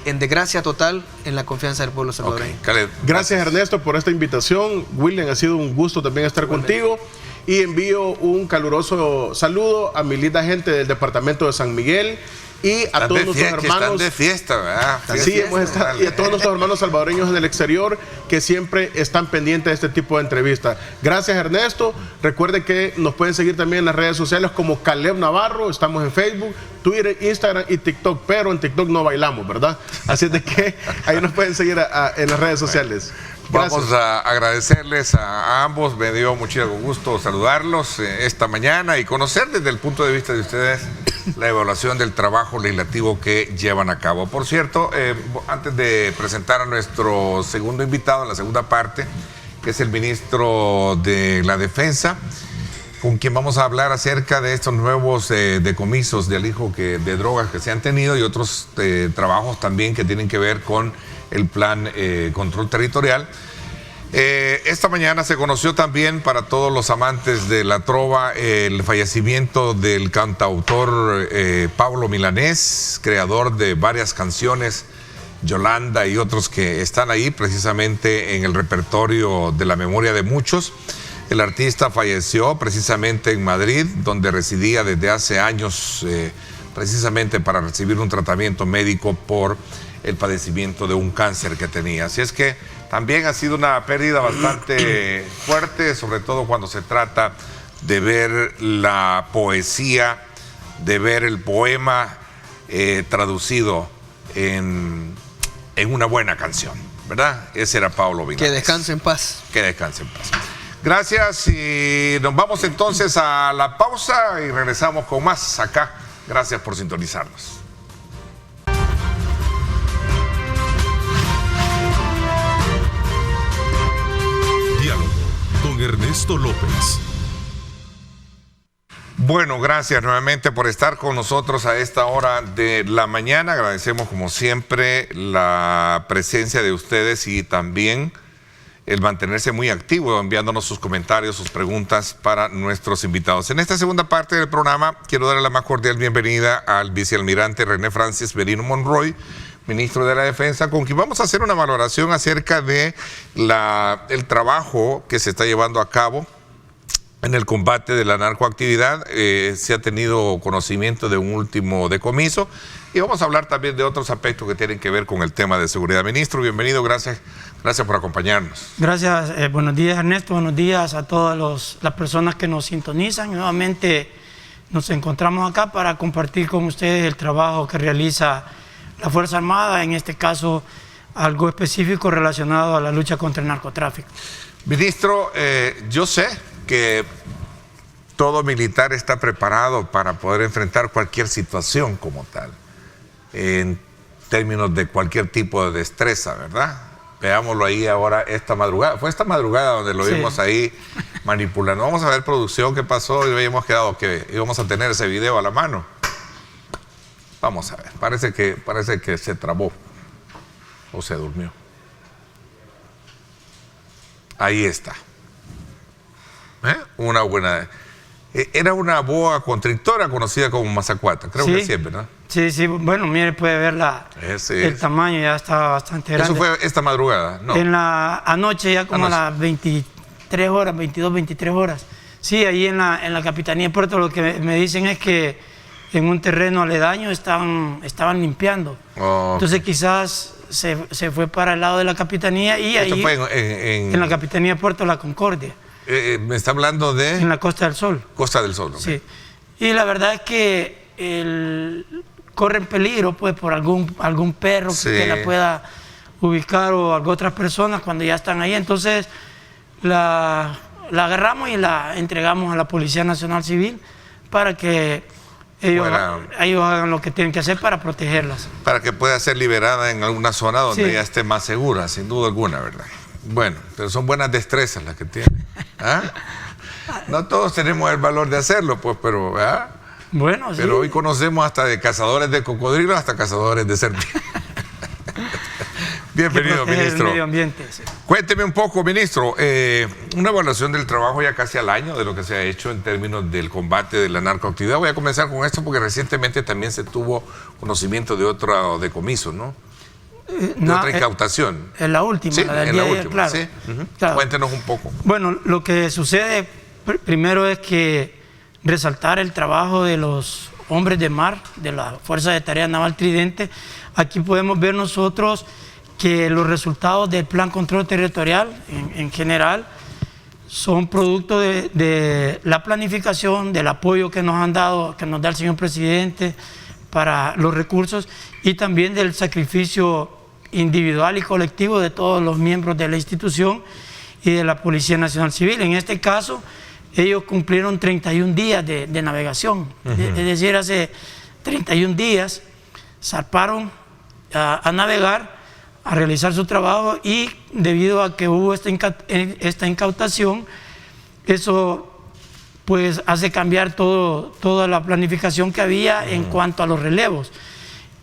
en desgracia total en la confianza del pueblo salvadoreño. Gracias, Ernesto, por esta invitación. William, ha sido un gusto también estar contigo. Y envío un caluroso saludo a mi linda gente del departamento de San Miguel y a todos nuestros hermanos. Están de fiesta, ¿verdad? Sí, y a todos nuestros hermanos salvadoreños en el exterior que siempre están pendientes de este tipo de entrevistas. Gracias, Ernesto. Recuerden que nos pueden seguir también en las redes sociales como Caleb Navarro. Estamos en Facebook, Twitter, Instagram y TikTok, pero en TikTok no bailamos, ¿verdad? Así de que ahí nos pueden seguir en las redes sociales. Gracias. Vamos a agradecerles a ambos. Me dio muchísimo gusto saludarlos esta mañana y conocer desde el punto de vista de ustedes la evaluación del trabajo legislativo que llevan a cabo. Por cierto, antes de presentar a nuestro segundo invitado en la segunda parte, que es el ministro de la Defensa, con quien vamos a hablar acerca de estos nuevos decomisos de alijo de drogas que se han tenido y otros trabajos también que tienen que ver con el plan control territorial. Esta mañana se conoció también, para todos los amantes de la trova, el fallecimiento del cantautor Pablo Milanés, creador de varias canciones, Yolanda y otros que están ahí precisamente en el repertorio de la memoria de muchos. El artista falleció precisamente en Madrid, donde residía desde hace años, precisamente para recibir un tratamiento médico por el padecimiento de un cáncer que tenía. Así es que también ha sido una pérdida bastante fuerte, sobre todo cuando se trata de ver la poesía, de ver el poema traducido en una buena canción, ¿verdad? Ese era Pablo Milanés. Que descanse en paz. Que descanse en paz. Gracias, y nos vamos entonces a la pausa y regresamos con más acá. Gracias por sintonizarnos. Ernesto López. Bueno, gracias nuevamente por estar con nosotros a esta hora de la mañana. Agradecemos como siempre la presencia de ustedes y también el mantenerse muy activo, enviándonos sus comentarios, sus preguntas para nuestros invitados. En esta segunda parte del programa, quiero darle la más cordial bienvenida al vicealmirante René Francis Merino Monroy, ministro de la Defensa, con quien vamos a hacer una valoración acerca de el trabajo que se está llevando a cabo en el combate de la narcoactividad. Se ha tenido conocimiento de un último decomiso y vamos a hablar también de otros aspectos que tienen que ver con el tema de seguridad. Ministro, bienvenido, gracias por acompañarnos. Gracias, buenos días Ernesto, buenos días a todas las personas que nos sintonizan. Nuevamente nos encontramos acá para compartir con ustedes el trabajo que realiza la Fuerza Armada, en este caso algo específico relacionado a la lucha contra el narcotráfico. Ministro, yo sé que todo militar está preparado para poder enfrentar cualquier situación como tal, en términos de cualquier tipo de destreza, ¿verdad? Veámoslo ahí ahora esta madrugada. Fue esta madrugada donde lo vimos ahí manipulando. Vamos a ver, producción, qué pasó. Y habíamos quedado que íbamos a tener ese video a la mano. Vamos a ver. Parece que se trabó o se durmió. Ahí está. Una buena... Era una boa constrictora conocida como mazacuata, creo que siempre, ¿no? Sí, bueno, mire, puede ver el tamaño, ya está bastante grande. ¿Eso fue esta madrugada? No. Anoche, ya como a las 23 horas, 22, 23 horas. Sí, ahí en la Capitanía de Puerto, lo que me dicen es que en un terreno aledaño estaban limpiando. Entonces quizás se fue para el lado de la Capitanía y ahí... ¿Esto fue en la Capitanía de Puerto La Concordia. Me está hablando de... En la Costa del Sol. Costa del Sol, okay. Sí. Y la verdad es que corren peligro, pues, por algún perro que la pueda ubicar o otras personas cuando ya están ahí. Entonces, la agarramos y la entregamos a la Policía Nacional Civil para que ellos hagan lo que tienen que hacer para protegerlas. Para que pueda ser liberada en alguna zona donde ella esté más segura, sin duda alguna, ¿verdad? Bueno, pero son buenas destrezas las que tienen. ¿Ah? No todos tenemos el valor de hacerlo, pues, pero... ¿ah? Bueno, pero hoy conocemos hasta de cazadores de cocodrilos hasta cazadores de serpientes. Bienvenido, ministro. El medio ambiente, sí. Cuénteme un poco, ministro, una evaluación del trabajo ya casi al año de lo que se ha hecho en términos del combate de la narcoactividad. Voy a comenzar con esto porque recientemente también se tuvo conocimiento de otro decomiso, ¿no? De otra incautación. En la última, sí, la del día de ayer, claro. Sí. Claro. Cuéntenos un poco. Bueno, lo que sucede primero es que resaltar el trabajo de los hombres de mar, de la Fuerza de Tarea Naval Tridente. Aquí podemos ver nosotros que los resultados del Plan Control Territorial en general son producto de la planificación, del apoyo que nos han dado, que nos da el señor presidente para los recursos y también del sacrificio individual y colectivo de todos los miembros de la institución y de la Policía Nacional Civil. En este caso, ellos cumplieron 31 días de navegación, es decir, hace 31 días zarparon a navegar, a realizar su trabajo y debido a que hubo esta incautación, eso pues hace cambiar toda la planificación que había en cuanto a los relevos.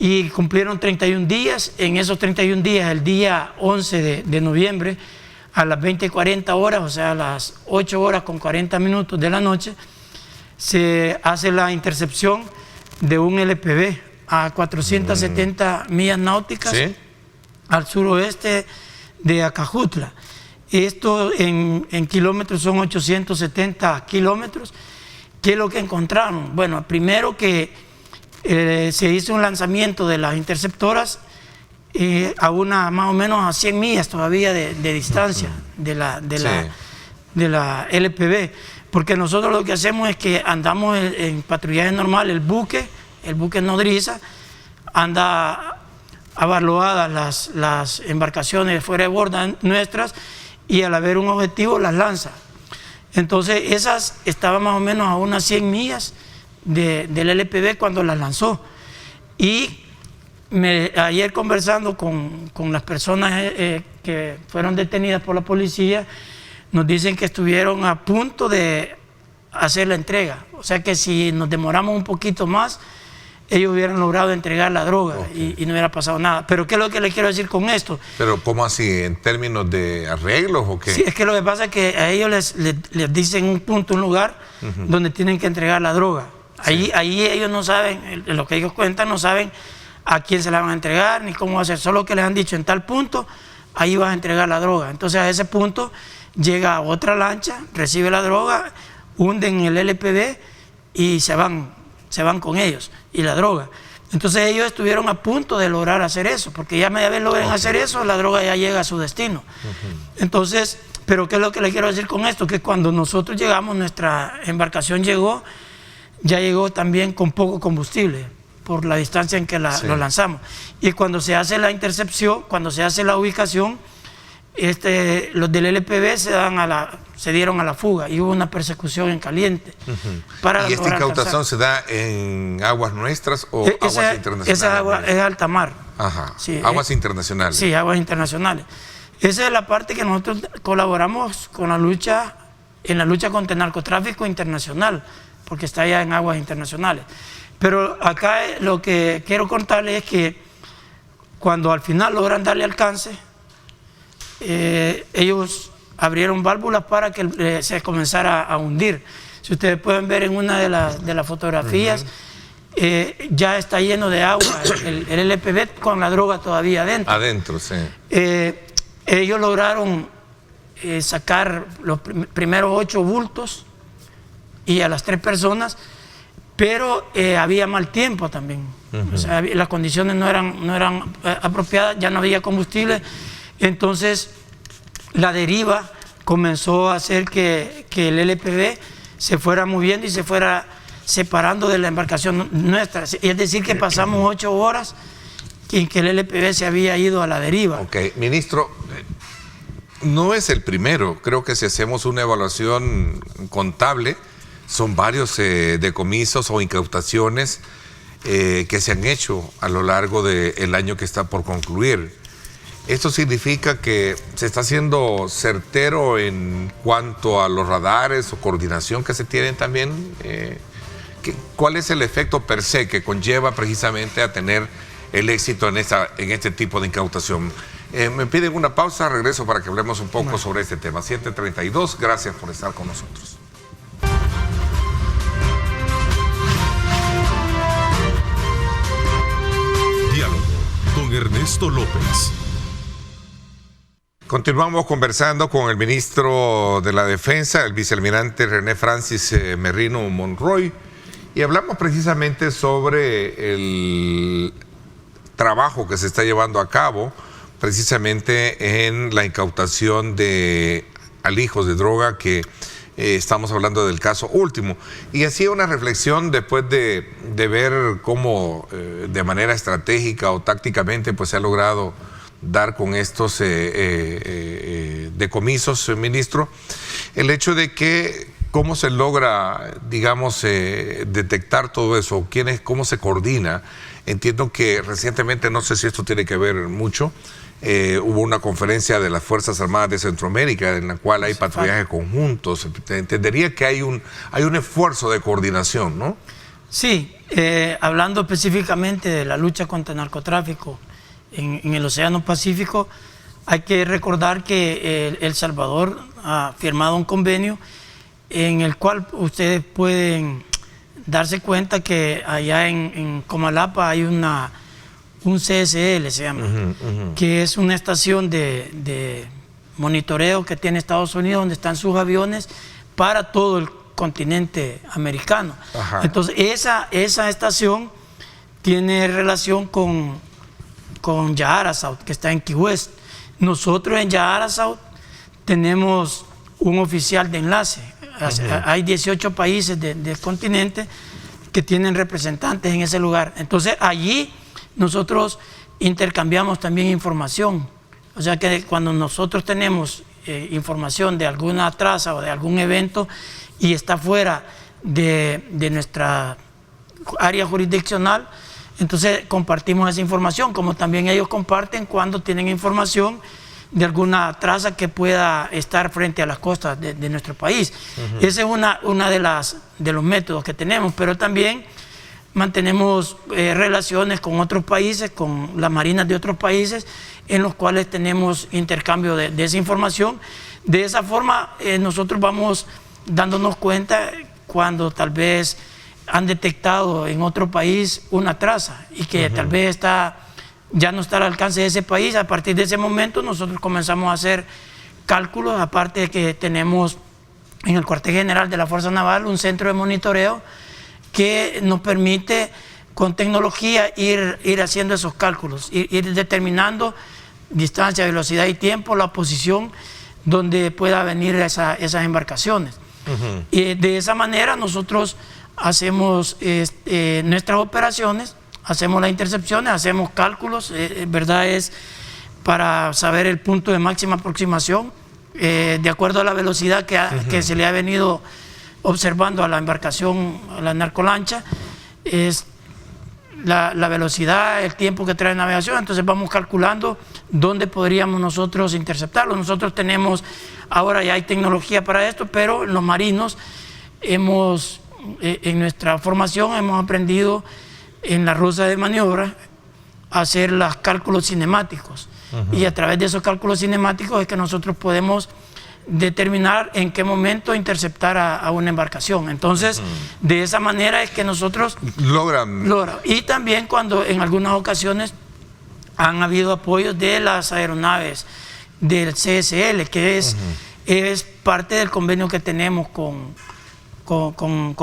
Y cumplieron 31 días, en esos 31 días, el día 11 de noviembre, a las 20:40 horas, o sea, a las 8 horas con 40 minutos de la noche, se hace la intercepción de un LPB a 470 millas náuticas al suroeste de Acajutla. Esto en kilómetros son 870 kilómetros. ¿Qué es lo que encontraron? Bueno, primero que se hizo un lanzamiento de las interceptoras a más o menos a 100 millas todavía de distancia de la LPB, porque nosotros lo que hacemos es que andamos en patrullaje normal, el buque nodriza anda abarloadas las embarcaciones fuera de borda nuestras y al haber un objetivo las lanza. Entonces esas estaban más o menos a unas 100 millas del LPB cuando las lanzó. Y ayer conversando con las personas que fueron detenidas por la policía, nos dicen que estuvieron a punto de hacer la entrega. O sea que si nos demoramos un poquito más, ellos hubieran logrado entregar la droga y no hubiera pasado nada. Pero ¿qué es lo que le quiero decir con esto? Pero ¿cómo así? ¿En términos de arreglos o qué? Sí, es que lo que pasa es que a ellos les dicen un punto, un lugar donde tienen que entregar la droga. Ahí ellos no saben, lo que ellos cuentan, no saben a quién se la van a entregar ni cómo hacer. Solo que les han dicho en tal punto, ahí vas a entregar la droga. Entonces a ese punto llega otra lancha, recibe la droga, hunden el LPV y se van con ellos y la droga. Entonces ellos estuvieron a punto de lograr hacer eso, porque ya media vez logran hacer eso, la droga ya llega a su destino. Entonces, pero ¿qué es lo que le quiero decir con esto? Que cuando nosotros llegamos, nuestra embarcación ya llegó también con poco combustible, por la distancia en que lo lanzamos. Y cuando se hace la intercepción, cuando se hace la ubicación, los del LPV se dieron a la fuga y hubo una persecución en caliente. ¿Y esta incautación se da en aguas nuestras o aguas internacionales? Esa agua es alta mar. Ajá. Sí, aguas internacionales. Sí, aguas internacionales. Esa es la parte que nosotros colaboramos con en la lucha contra el narcotráfico internacional, porque está allá en aguas internacionales. Pero acá lo que quiero contarles es que cuando al final logran darle alcance, ellos abrieron válvulas para que se comenzara a hundir. Si ustedes pueden ver en una de las fotografías, ya está lleno de agua el LPV con la droga todavía adentro. Adentro, sí. Ellos lograron sacar los primeros 8 bultos y a las 3 personas, pero había mal tiempo también. O sea, las condiciones no eran apropiadas, ya no había combustible. Entonces la deriva comenzó a hacer que el LPV se fuera moviendo y se fuera separando de la embarcación nuestra. Es decir, que pasamos 8 horas en que el LPV se había ido a la deriva. Ok, ministro, no es el primero. Creo que si hacemos una evaluación contable, son varios decomisos o incautaciones que se han hecho a lo largo del año que está por concluir. ¿Esto significa que se está haciendo certero en cuanto a los radares o coordinación que se tienen también? ¿Cuál es el efecto per se que conlleva precisamente a tener el éxito en este tipo de incautación? Me piden una pausa, regreso para que hablemos un poco sobre este tema. 7:32, gracias por estar con nosotros. Diálogo con Ernesto López. Continuamos conversando con el ministro de la Defensa, el vicealmirante René Francis Merino Monroy, y hablamos precisamente sobre el trabajo que se está llevando a cabo precisamente en la incautación de alijos de droga, que estamos hablando del caso último. Y hacía una reflexión después de ver cómo de manera estratégica o tácticamente pues se ha logrado dar con estos decomisos, ministro, el hecho de que cómo se logra, digamos, detectar todo eso, cómo se coordina. Entiendo que recientemente, no sé si esto tiene que ver mucho, hubo una conferencia de las Fuerzas Armadas de Centroamérica en la cual hay patrullajes conjuntos. Entendería que hay un esfuerzo de coordinación, ¿no? Sí, hablando específicamente de la lucha contra el narcotráfico en el Océano Pacífico, hay que recordar que El Salvador ha firmado un convenio en el cual ustedes pueden darse cuenta que allá en Comalapa hay un CSL, se llama, que es una estación de monitoreo que tiene Estados Unidos, donde están sus aviones para todo el continente americano. Ajá. Entonces esa estación tiene relación con Yahara South, que está en Key West. Nosotros en Yahara South tenemos un oficial de enlace. Hay 18 países del continente que tienen representantes en ese lugar. Entonces allí nosotros intercambiamos también información. O sea que cuando nosotros tenemos información de alguna traza o de algún evento y está fuera de nuestra área jurisdiccional, entonces compartimos esa información, como también ellos comparten cuando tienen información de alguna traza que pueda estar frente a las costas de nuestro país. Ese es una de los métodos que tenemos, pero también mantenemos relaciones con otros países, con las marinas de otros países, en los cuales tenemos intercambio de esa información. De esa forma nosotros vamos dándonos cuenta cuando tal vez han detectado en otro país una traza y que tal vez ya no está al alcance de ese país. A partir de ese momento nosotros comenzamos a hacer cálculos, aparte de que tenemos en el cuartel general de la Fuerza Naval un centro de monitoreo que nos permite con tecnología ir haciendo esos cálculos, ir determinando distancia, velocidad y tiempo, la posición donde pueda venir esas embarcaciones. Y de esa manera nosotros hacemos nuestras operaciones, hacemos las intercepciones, hacemos cálculos, verdad es para saber el punto de máxima aproximación, de acuerdo a la velocidad que se le ha venido observando a la embarcación, a la narcolancha, es la velocidad, el tiempo que trae navegación. Entonces vamos calculando dónde podríamos nosotros interceptarlo. Nosotros tenemos, ahora ya hay tecnología para esto, pero los marinos en nuestra formación hemos aprendido en la ruta de maniobra a hacer los cálculos cinemáticos. Y a través de esos cálculos cinemáticos es que nosotros podemos determinar en qué momento interceptar a una embarcación. Entonces, de esa manera es que nosotros logran. Y también cuando en algunas ocasiones han habido apoyos de las aeronaves del CSL, que es parte del convenio que tenemos con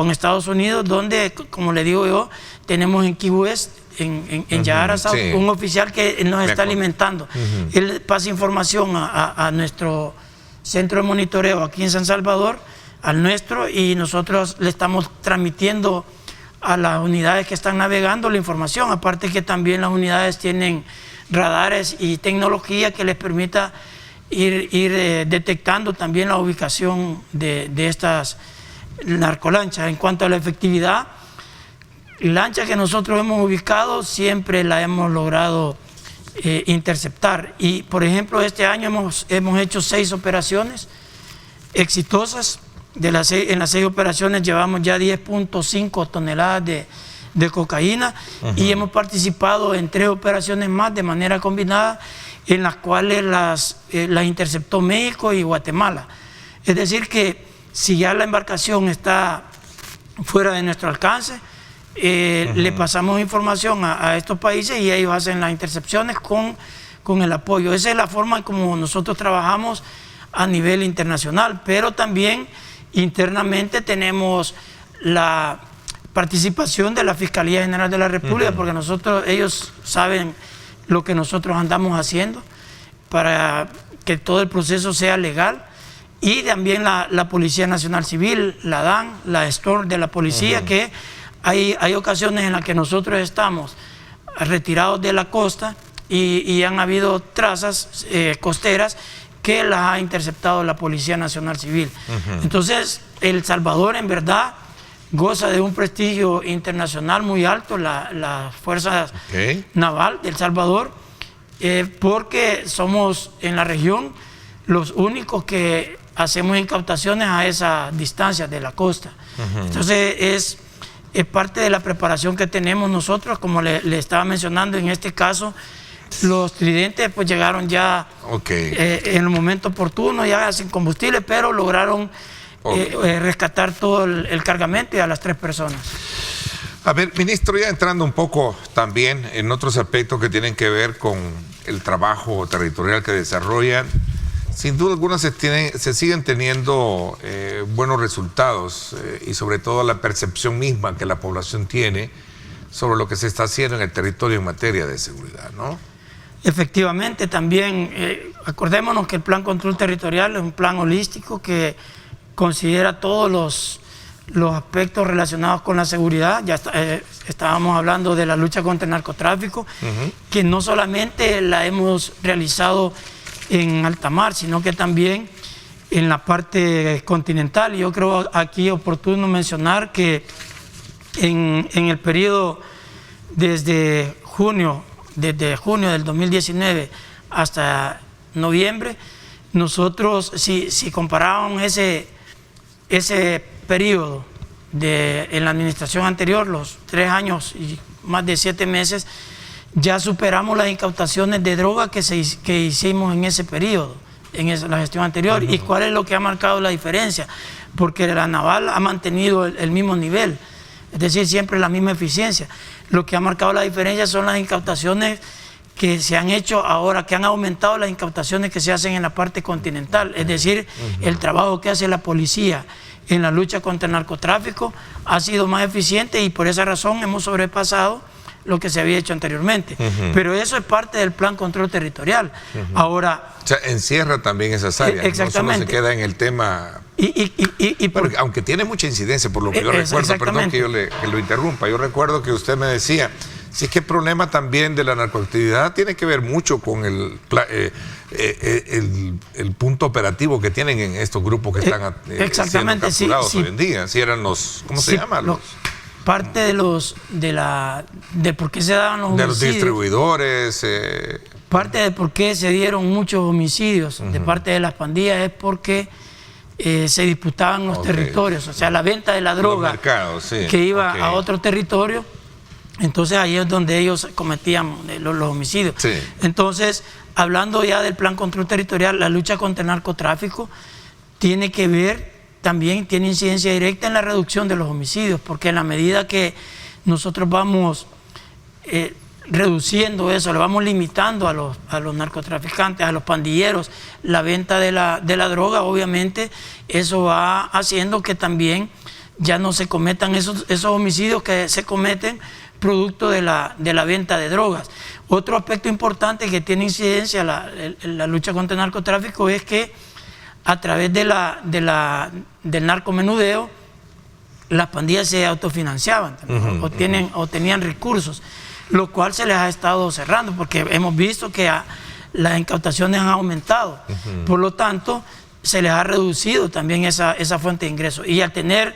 Estados Unidos, donde, como le digo yo, tenemos en Key West, en Yahara, un oficial que nos está alimentando. Él pasa información a nuestro centro de monitoreo aquí en San Salvador, al nuestro, y nosotros le estamos transmitiendo a las unidades que están navegando la información. Aparte que también las unidades tienen radares y tecnología que les permita ir detectando también la ubicación de estas narcolanchas. En cuanto a la efectividad, lanchas que nosotros hemos ubicado siempre la hemos logrado interceptar. Y por ejemplo, este año hemos hecho 6 operaciones exitosas. En las 6 operaciones llevamos ya 10.5 toneladas de cocaína, y hemos participado en 3 operaciones más de manera combinada, en las cuales las interceptó México y Guatemala. Es decir que si ya la embarcación está fuera de nuestro alcance, le pasamos información a estos países y ellos hacen las intercepciones con el apoyo. Esa es la forma como nosotros trabajamos a nivel internacional, pero también internamente tenemos la participación de la Fiscalía General de la República, porque ellos saben lo que nosotros andamos haciendo para que todo el proceso sea legal, y también la Policía Nacional Civil, la DAN, la STOR de la policía, que hay ocasiones en las que nosotros estamos retirados de la costa y han habido trazas costeras que las ha interceptado la Policía Nacional Civil. Entonces, El Salvador en verdad goza de un prestigio internacional muy alto, la Fuerza Naval de El Salvador, porque somos en la región los únicos que hacemos incautaciones a esa distancia de la costa. Entonces, es parte de la preparación que tenemos nosotros. Como le estaba mencionando, en este caso los tridentes pues llegaron ya en el momento oportuno, ya sin combustible, pero lograron rescatar todo el cargamento y a las 3 personas. A ver, ministro, ya entrando un poco también en otros aspectos que tienen que ver con el trabajo territorial que desarrollan, sin duda alguna se siguen teniendo buenos resultados, y sobre todo la percepción misma que la población tiene sobre lo que se está haciendo en el territorio en materia de seguridad, ¿no? Efectivamente, también acordémonos que el Plan Control Territorial es un plan holístico que considera todos los aspectos relacionados con la seguridad. Ya estábamos hablando de la lucha contra el narcotráfico, que no solamente la hemos realizado en alta mar, sino que también en la parte continental. Y yo creo aquí oportuno mencionar que en el periodo desde junio del 2019 hasta noviembre, nosotros, si comparábamos ese periodo en la administración anterior, los 3 años y más de 7 meses, ya superamos las incautaciones de droga que hicimos en ese periodo, la gestión anterior. ¿Y cuál es lo que ha marcado la diferencia? Porque la Naval ha mantenido el mismo nivel, es decir, siempre la misma eficiencia. Lo que ha marcado la diferencia son las incautaciones que se han hecho ahora, que han aumentado las incautaciones que se hacen en la parte continental, es decir, el trabajo que hace la policía en la lucha contra el narcotráfico ha sido más eficiente y por esa razón hemos sobrepasado lo que se había hecho anteriormente. Pero eso es parte del plan control territorial. Ahora... O sea, encierra también esas áreas, exactamente. No solo se queda en el tema... Pero, aunque tiene mucha incidencia, por lo que yo recuerdo, perdón que lo interrumpa, yo recuerdo que usted me decía, si es que el problema también de la narcoactividad tiene que ver mucho con el punto operativo que tienen en estos grupos que están siendo capturados hoy en día. Si eran los, ¿cómo se llama? Parte de por qué se daban los homicidios. De los distribuidores. Parte de por qué se dieron muchos homicidios de parte de las pandillas es porque se disputaban los territorios, o sea, la venta de la droga que iba a otro territorio, entonces ahí es donde ellos cometían los homicidios. Entonces, hablando ya del plan control territorial, la lucha contra el narcotráfico tiene que ver, también tiene incidencia directa en la reducción de los homicidios, porque en la medida que nosotros vamos reduciendo eso, le vamos limitando a los narcotraficantes, a los pandilleros, la venta de la droga, obviamente eso va haciendo que también ya no se cometan esos homicidios que se cometen producto de la venta de drogas. Otro aspecto importante que tiene incidencia la lucha contra el narcotráfico es que a través del narcomenudeo las pandillas se autofinanciaban o tenían recursos, lo cual se les ha estado cerrando porque hemos visto que las incautaciones han aumentado. Por lo tanto, se les ha reducido también esa fuente de ingresos. Y al tener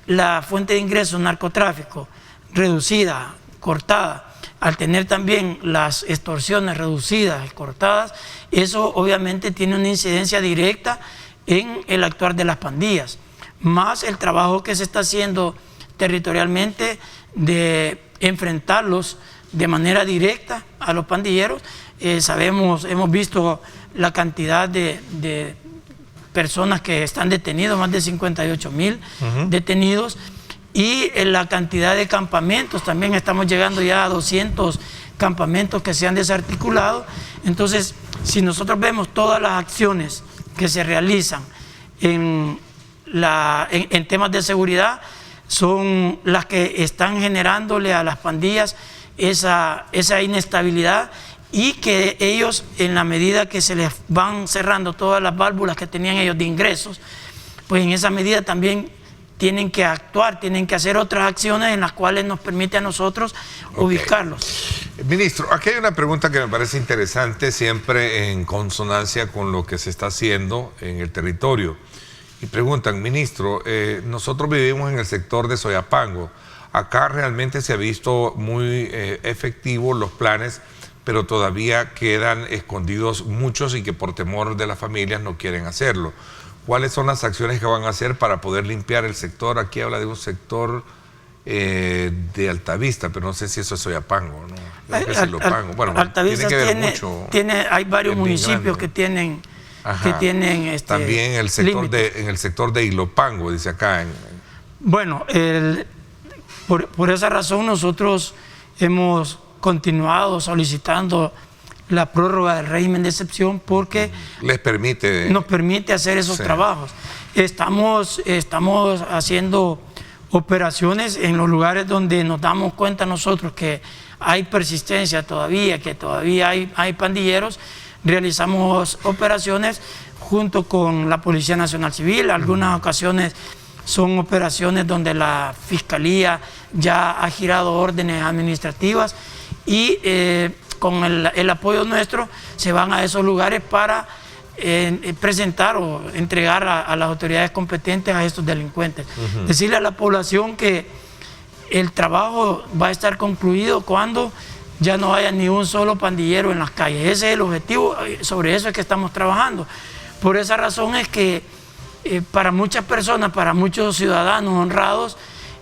la fuente de ingresos narcotráfico reducida, cortada, al tener también las extorsiones reducidas, cortadas, eso obviamente tiene una incidencia directa en el actuar de las pandillas, más el trabajo que se está haciendo territorialmente de enfrentarlos de manera directa a los pandilleros. Hemos visto la cantidad de personas que están detenidos, más de 58,000 detenidos, y en la cantidad de campamentos, también estamos llegando ya a 200 campamentos que se han desarticulado. Entonces, si nosotros vemos todas las acciones que se realizan en temas de seguridad, son las que están generándole a las pandillas esa inestabilidad, y que ellos, en la medida que se les van cerrando todas las válvulas que tenían ellos de ingresos, pues en esa medida también tienen que actuar, tienen que hacer otras acciones en las cuales nos permite a nosotros ubicarlos. Ministro, aquí hay una pregunta que me parece interesante, siempre en consonancia con lo que se está haciendo en el territorio. Y preguntan, ministro, nosotros vivimos en el sector de Soyapango. Acá realmente se ha visto muy efectivos los planes, pero todavía quedan escondidos muchos y que por temor de las familias no quieren hacerlo. ¿Cuáles son las acciones que van a hacer para poder limpiar el sector? Aquí habla de un sector de Altavista, pero no sé si eso es Soyapango, ¿no? Bueno, Altavista tiene que ver mucho. Hay varios municipios que tienen también el sector en el sector de Ilopango, dice acá. Bueno, por esa razón nosotros hemos continuado solicitando la prórroga del régimen de excepción, porque nos permite hacer esos trabajos. Estamos haciendo operaciones en los lugares donde nos damos cuenta nosotros que hay persistencia todavía, que todavía hay pandilleros. Realizamos operaciones junto con la Policía Nacional Civil. Algunas ocasiones son operaciones donde la Fiscalía ya ha girado órdenes administrativas y con el apoyo nuestro se van a esos lugares para presentar o entregar a las autoridades competentes a estos delincuentes. Decirle a la población que el trabajo va a estar concluido cuando ya no haya ni un solo pandillero en las calles. Ese es el objetivo, sobre eso es que estamos trabajando. Por esa razón es que para muchas personas, para muchos ciudadanos honrados,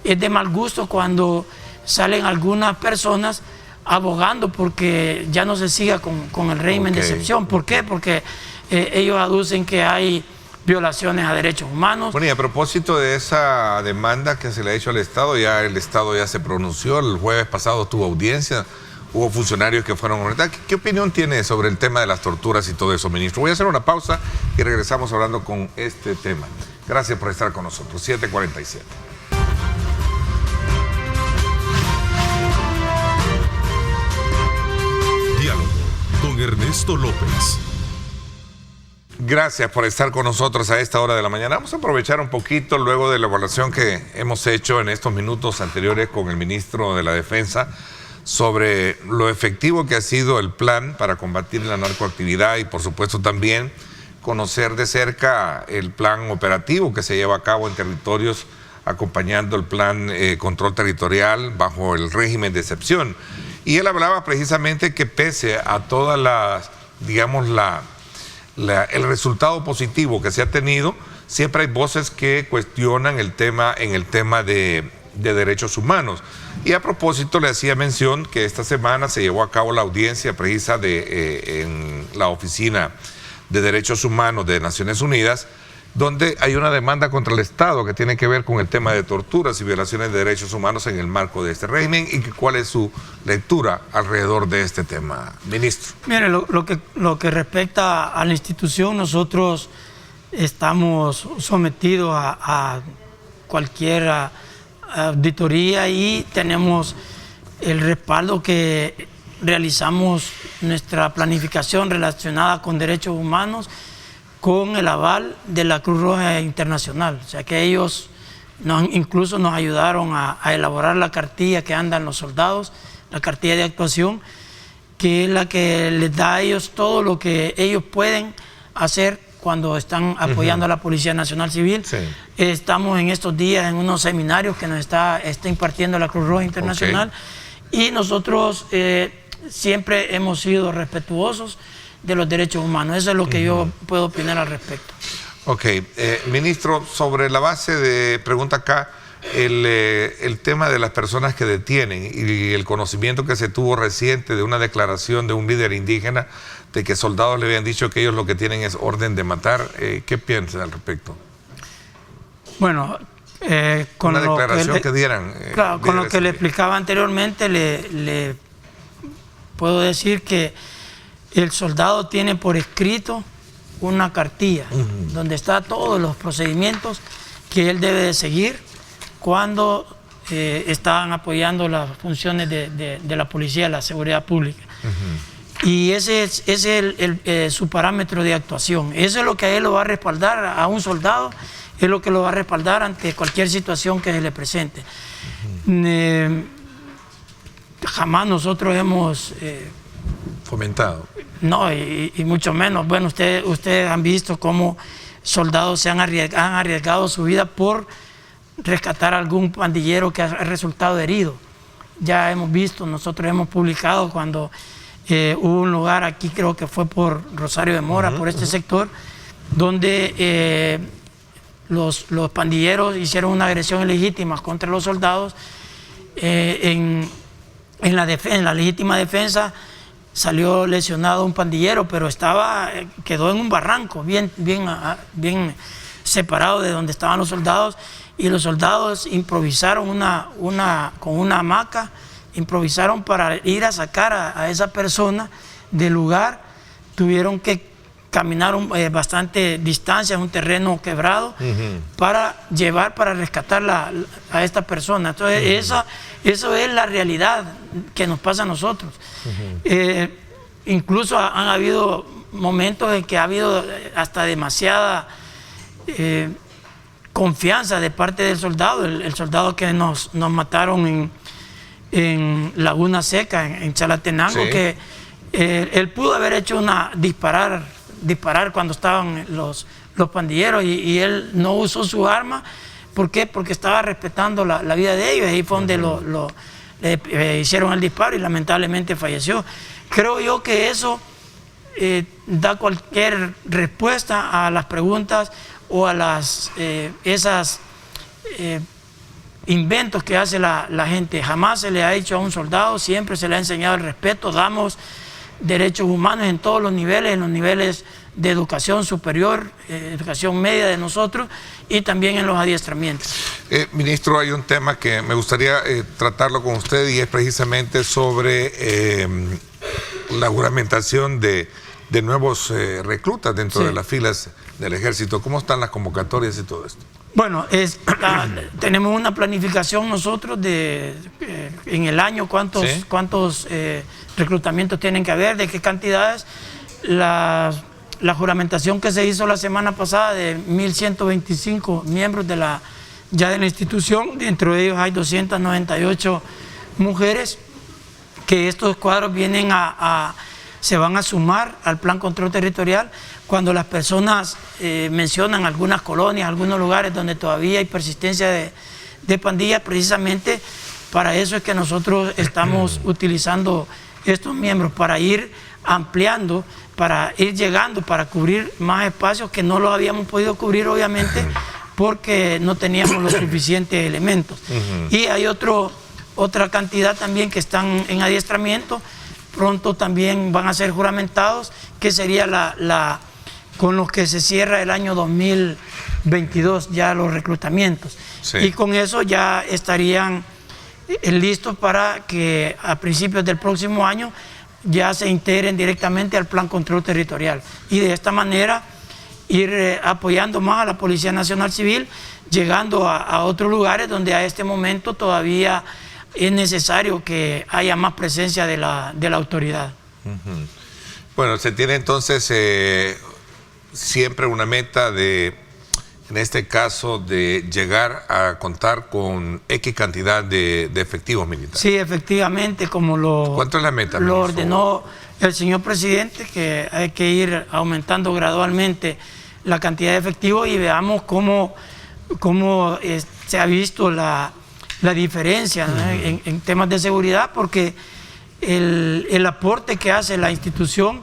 es de mal gusto cuando salen algunas personas abogando porque ya no se siga con el régimen de excepción. ¿Por qué? Porque ellos aducen que hay violaciones a derechos humanos. Bueno, y a propósito de esa demanda que se le ha hecho al Estado, ya el Estado ya se pronunció, el jueves pasado tuvo audiencia, hubo funcionarios que fueron honestados. ¿Qué opinión tiene sobre el tema de las torturas y todo eso, ministro? Voy a hacer una pausa y regresamos hablando con este tema. Gracias por estar con nosotros. 7:47. Diálogo con Ernesto López. Gracias por estar con nosotros a esta hora de la mañana. Vamos a aprovechar un poquito luego de la evaluación que hemos hecho en estos minutos anteriores con el ministro de la Defensa sobre lo efectivo que ha sido el plan para combatir la narcoactividad y por supuesto también conocer de cerca el plan operativo que se lleva a cabo en territorios acompañando el plan control territorial bajo el régimen de excepción. Y él hablaba precisamente que pese a todas las, digamos, el resultado positivo que se ha tenido, siempre hay voces que cuestionan el tema de derechos humanos. Y a propósito le hacía mención que esta semana se llevó a cabo la audiencia precisa en la Oficina de Derechos Humanos de Naciones Unidas, donde hay una demanda contra el Estado que tiene que ver con el tema de torturas y violaciones de derechos humanos en el marco de este régimen y cuál es su lectura alrededor de este tema, ministro. Mire, lo que respecta a la institución, nosotros estamos sometidos a cualquier auditoría y tenemos el respaldo que realizamos nuestra planificación relacionada con derechos humanos con el aval de la Cruz Roja Internacional. O sea que ellos incluso nos ayudaron a elaborar la cartilla que andan los soldados, la cartilla de actuación, que es la que les da a ellos todo lo que ellos pueden hacer cuando están apoyando a la Policía Nacional Civil. Sí. Estamos en estos días en unos seminarios que nos está impartiendo la Cruz Roja Internacional, y nosotros siempre hemos sido respetuosos de los derechos humanos. Eso es lo que yo puedo opinar al respecto. Ok, ministro, sobre la base de, pregunta acá, el tema de las personas que detienen y el conocimiento que se tuvo reciente de una declaración de un líder indígena de que soldados le habían dicho que ellos lo que tienen es orden de matar. ¿Qué piensan al respecto? Bueno, con una declaración que dieran. Claro, con lo que le explicaba anteriormente, le puedo decir que el soldado tiene por escrito una cartilla donde está todos los procedimientos que él debe de seguir cuando están apoyando las funciones de la policía, la seguridad pública. Y ese es su parámetro de actuación. Eso es lo que a él lo va a respaldar, a un soldado, es lo que lo va a respaldar ante cualquier situación que se le presente. Jamás nosotros hemos fomentado. No, y mucho menos. Bueno, ustedes han visto cómo soldados se han arriesgado su vida por rescatar a algún pandillero que ha resultado herido. Ya hemos visto, nosotros hemos publicado cuando hubo un lugar aquí, creo que fue por Rosario de Mora, por este sector, donde los pandilleros hicieron una agresión ilegítima contra los soldados. En la legítima defensa salió lesionado un pandillero, pero quedó en un barranco, bien separado de donde estaban los soldados, y los soldados improvisaron con una hamaca, improvisaron para ir a sacar a esa persona del lugar. Tuvieron que caminar bastante distancia, en un terreno quebrado, para rescatar a esta persona. Entonces, eso es la realidad que nos pasa a nosotros. Incluso han habido momentos en que ha habido hasta demasiada confianza de parte del soldado. El soldado que nos mataron en Laguna Seca, en Chalatenango, que él pudo haber hecho disparar cuando estaban los pandilleros, y él no usó su arma. ¿Por qué? Porque estaba respetando la vida de ellos. Ahí fue donde le hicieron el disparo y lamentablemente falleció. Creo yo que eso da cualquier respuesta a las preguntas o a esas inventos que hace la gente. Jamás se le ha hecho a un soldado, siempre se le ha enseñado el respeto, damos derechos humanos en todos los niveles, en los niveles de educación superior, educación media de nosotros y también en los adiestramientos. Ministro, hay un tema que me gustaría tratarlo con usted y es precisamente sobre la juramentación de nuevos reclutas dentro de las filas del ejército. ¿Cómo están las convocatorias y todo esto? Bueno, tenemos una planificación nosotros en el año cuántos reclutamientos tienen que haber, de qué cantidades. La juramentación que se hizo la semana pasada de 1.125 miembros de la institución, dentro de ellos hay 298 mujeres, que estos cuadros se van a sumar al plan control territorial. Cuando las personas mencionan algunas colonias, algunos lugares donde todavía hay persistencia de pandillas, precisamente para eso es que nosotros estamos utilizando estos miembros, para ir ampliando, para ir llegando, para cubrir más espacios que no los habíamos podido cubrir, obviamente, porque no teníamos los suficientes elementos. Y hay otra cantidad también que están en adiestramiento, pronto también van a ser juramentados, que sería con los que se cierra el año 2022 ya los reclutamientos. Sí. Y con eso ya estarían listos para que a principios del próximo año ya se integren directamente al plan control territorial. Y de esta manera ir apoyando más a la Policía Nacional Civil, llegando a otros lugares donde a este momento todavía es necesario que haya más presencia de la autoridad. Bueno, se tiene entonces siempre una meta en este caso, de llegar a contar con X cantidad de efectivos militares. Sí, efectivamente, como ¿cuánto es la meta, lo ordenó el señor presidente, que hay que ir aumentando gradualmente la cantidad de efectivos, y veamos cómo se ha visto la diferencia, ¿no? en temas de seguridad, porque el aporte que hace la institución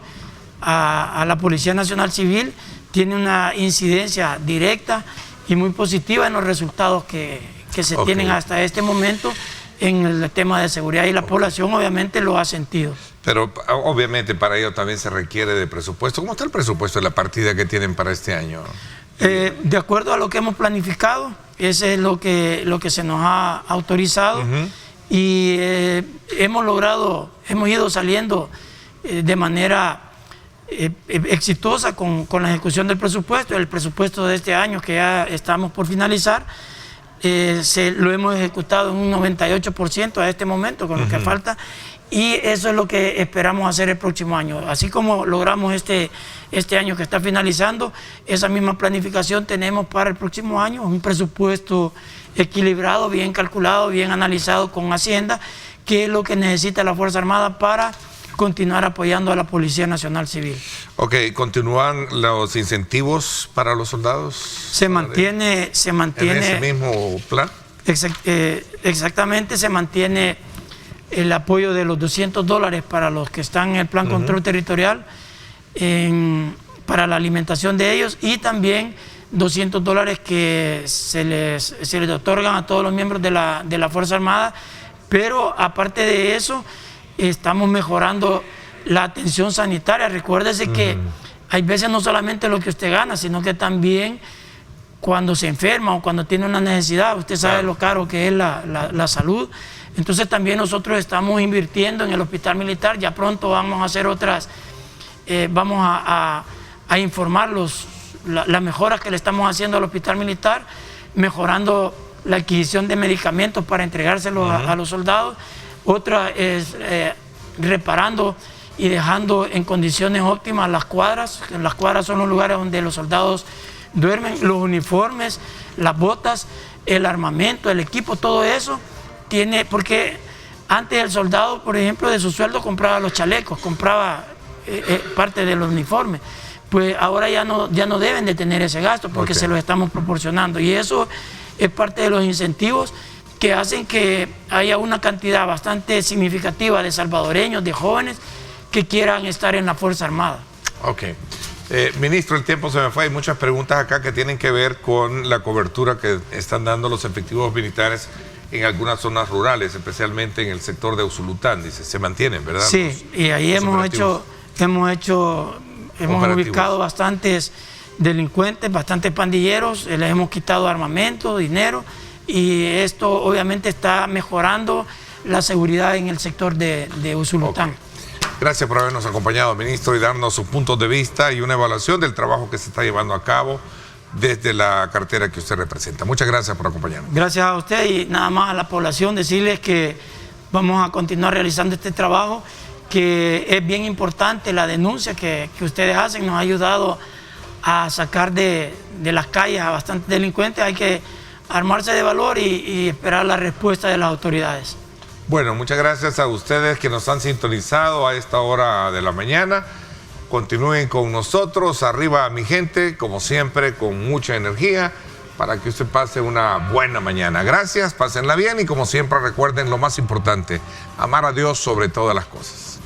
a la Policía Nacional Civil tiene una incidencia directa y muy positiva en los resultados que se tienen hasta este momento en el tema de seguridad, y la población obviamente lo ha sentido. Pero obviamente para ello también se requiere de presupuesto. ¿Cómo está el presupuesto de la partida que tienen para este año? De acuerdo a lo que hemos planificado, ese es lo que se nos ha autorizado, y hemos ido saliendo de manera exitosa con la ejecución del presupuesto. El presupuesto de este año, que ya estamos por finalizar, lo hemos ejecutado en un 98% a este momento, con lo que falta, y eso es lo que esperamos hacer el próximo año. Así como logramos este año que está finalizando, esa misma planificación tenemos para el próximo año, un presupuesto equilibrado, bien calculado, bien analizado con Hacienda, que es lo que necesita la Fuerza Armada para continuar apoyando a la Policía Nacional Civil. Ok, ¿continúan los incentivos para los soldados? Se mantiene ¿en ese mismo plan? Exactamente, se mantiene el apoyo de los $200 para los que están en el plan control territorial, para la alimentación de ellos, y también $200 que se les otorgan a todos los miembros de la Fuerza Armada. Pero aparte de eso, estamos mejorando la atención sanitaria. Recuérdese que hay veces no solamente lo que usted gana, sino que también cuando se enferma o cuando tiene una necesidad, usted sabe lo caro que es la salud. Entonces también nosotros estamos invirtiendo en el hospital militar. Ya pronto vamos a hacer vamos a informar las mejoras que le estamos haciendo al hospital militar, mejorando la adquisición de medicamentos para entregárselos a los soldados. Otra es reparando y dejando en condiciones óptimas las cuadras. Las cuadras son los lugares donde los soldados duermen, los uniformes, las botas, el armamento, el equipo, todo eso tiene, porque antes el soldado, por ejemplo, de su sueldo compraba los chalecos, compraba parte de los uniformes. Pues ahora ya no deben de tener ese gasto, porque se los estamos proporcionando, y eso es parte de los incentivos que hacen que haya una cantidad bastante significativa de salvadoreños, de jóvenes que quieran estar en la Fuerza Armada. Ok. Ministro, el tiempo se me fue. Hay muchas preguntas acá que tienen que ver con la cobertura que están dando los efectivos militares en algunas zonas rurales, especialmente en el sector de Usulután, dice, se mantienen, ¿verdad? Sí, y ahí hemos ubicado bastantes delincuentes, bastantes pandilleros, les hemos quitado armamento, dinero, y esto obviamente está mejorando la seguridad en el sector de Usulután. Okay. Gracias por habernos acompañado, ministro, y darnos sus puntos de vista y una evaluación del trabajo que se está llevando a cabo desde la cartera que usted representa. Muchas gracias por acompañarnos. Gracias a usted, y nada más a la población decirles que vamos a continuar realizando este trabajo, que es bien importante. La denuncia que ustedes hacen nos ha ayudado a sacar de las calles a bastantes delincuentes. Hay que armarse de valor y esperar la respuesta de las autoridades. Bueno, muchas gracias a ustedes que nos han sintonizado a esta hora de la mañana. Continúen con nosotros, arriba mi gente, como siempre, con mucha energía, para que usted pase una buena mañana. Gracias, pásenla bien y como siempre recuerden lo más importante, amar a Dios sobre todas las cosas.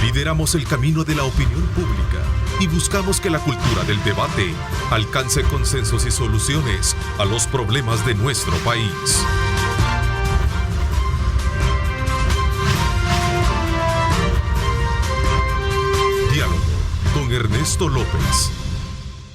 Lideramos el camino de la opinión pública y buscamos que la cultura del debate alcance consensos y soluciones a los problemas de nuestro país. Diálogo con Ernesto López.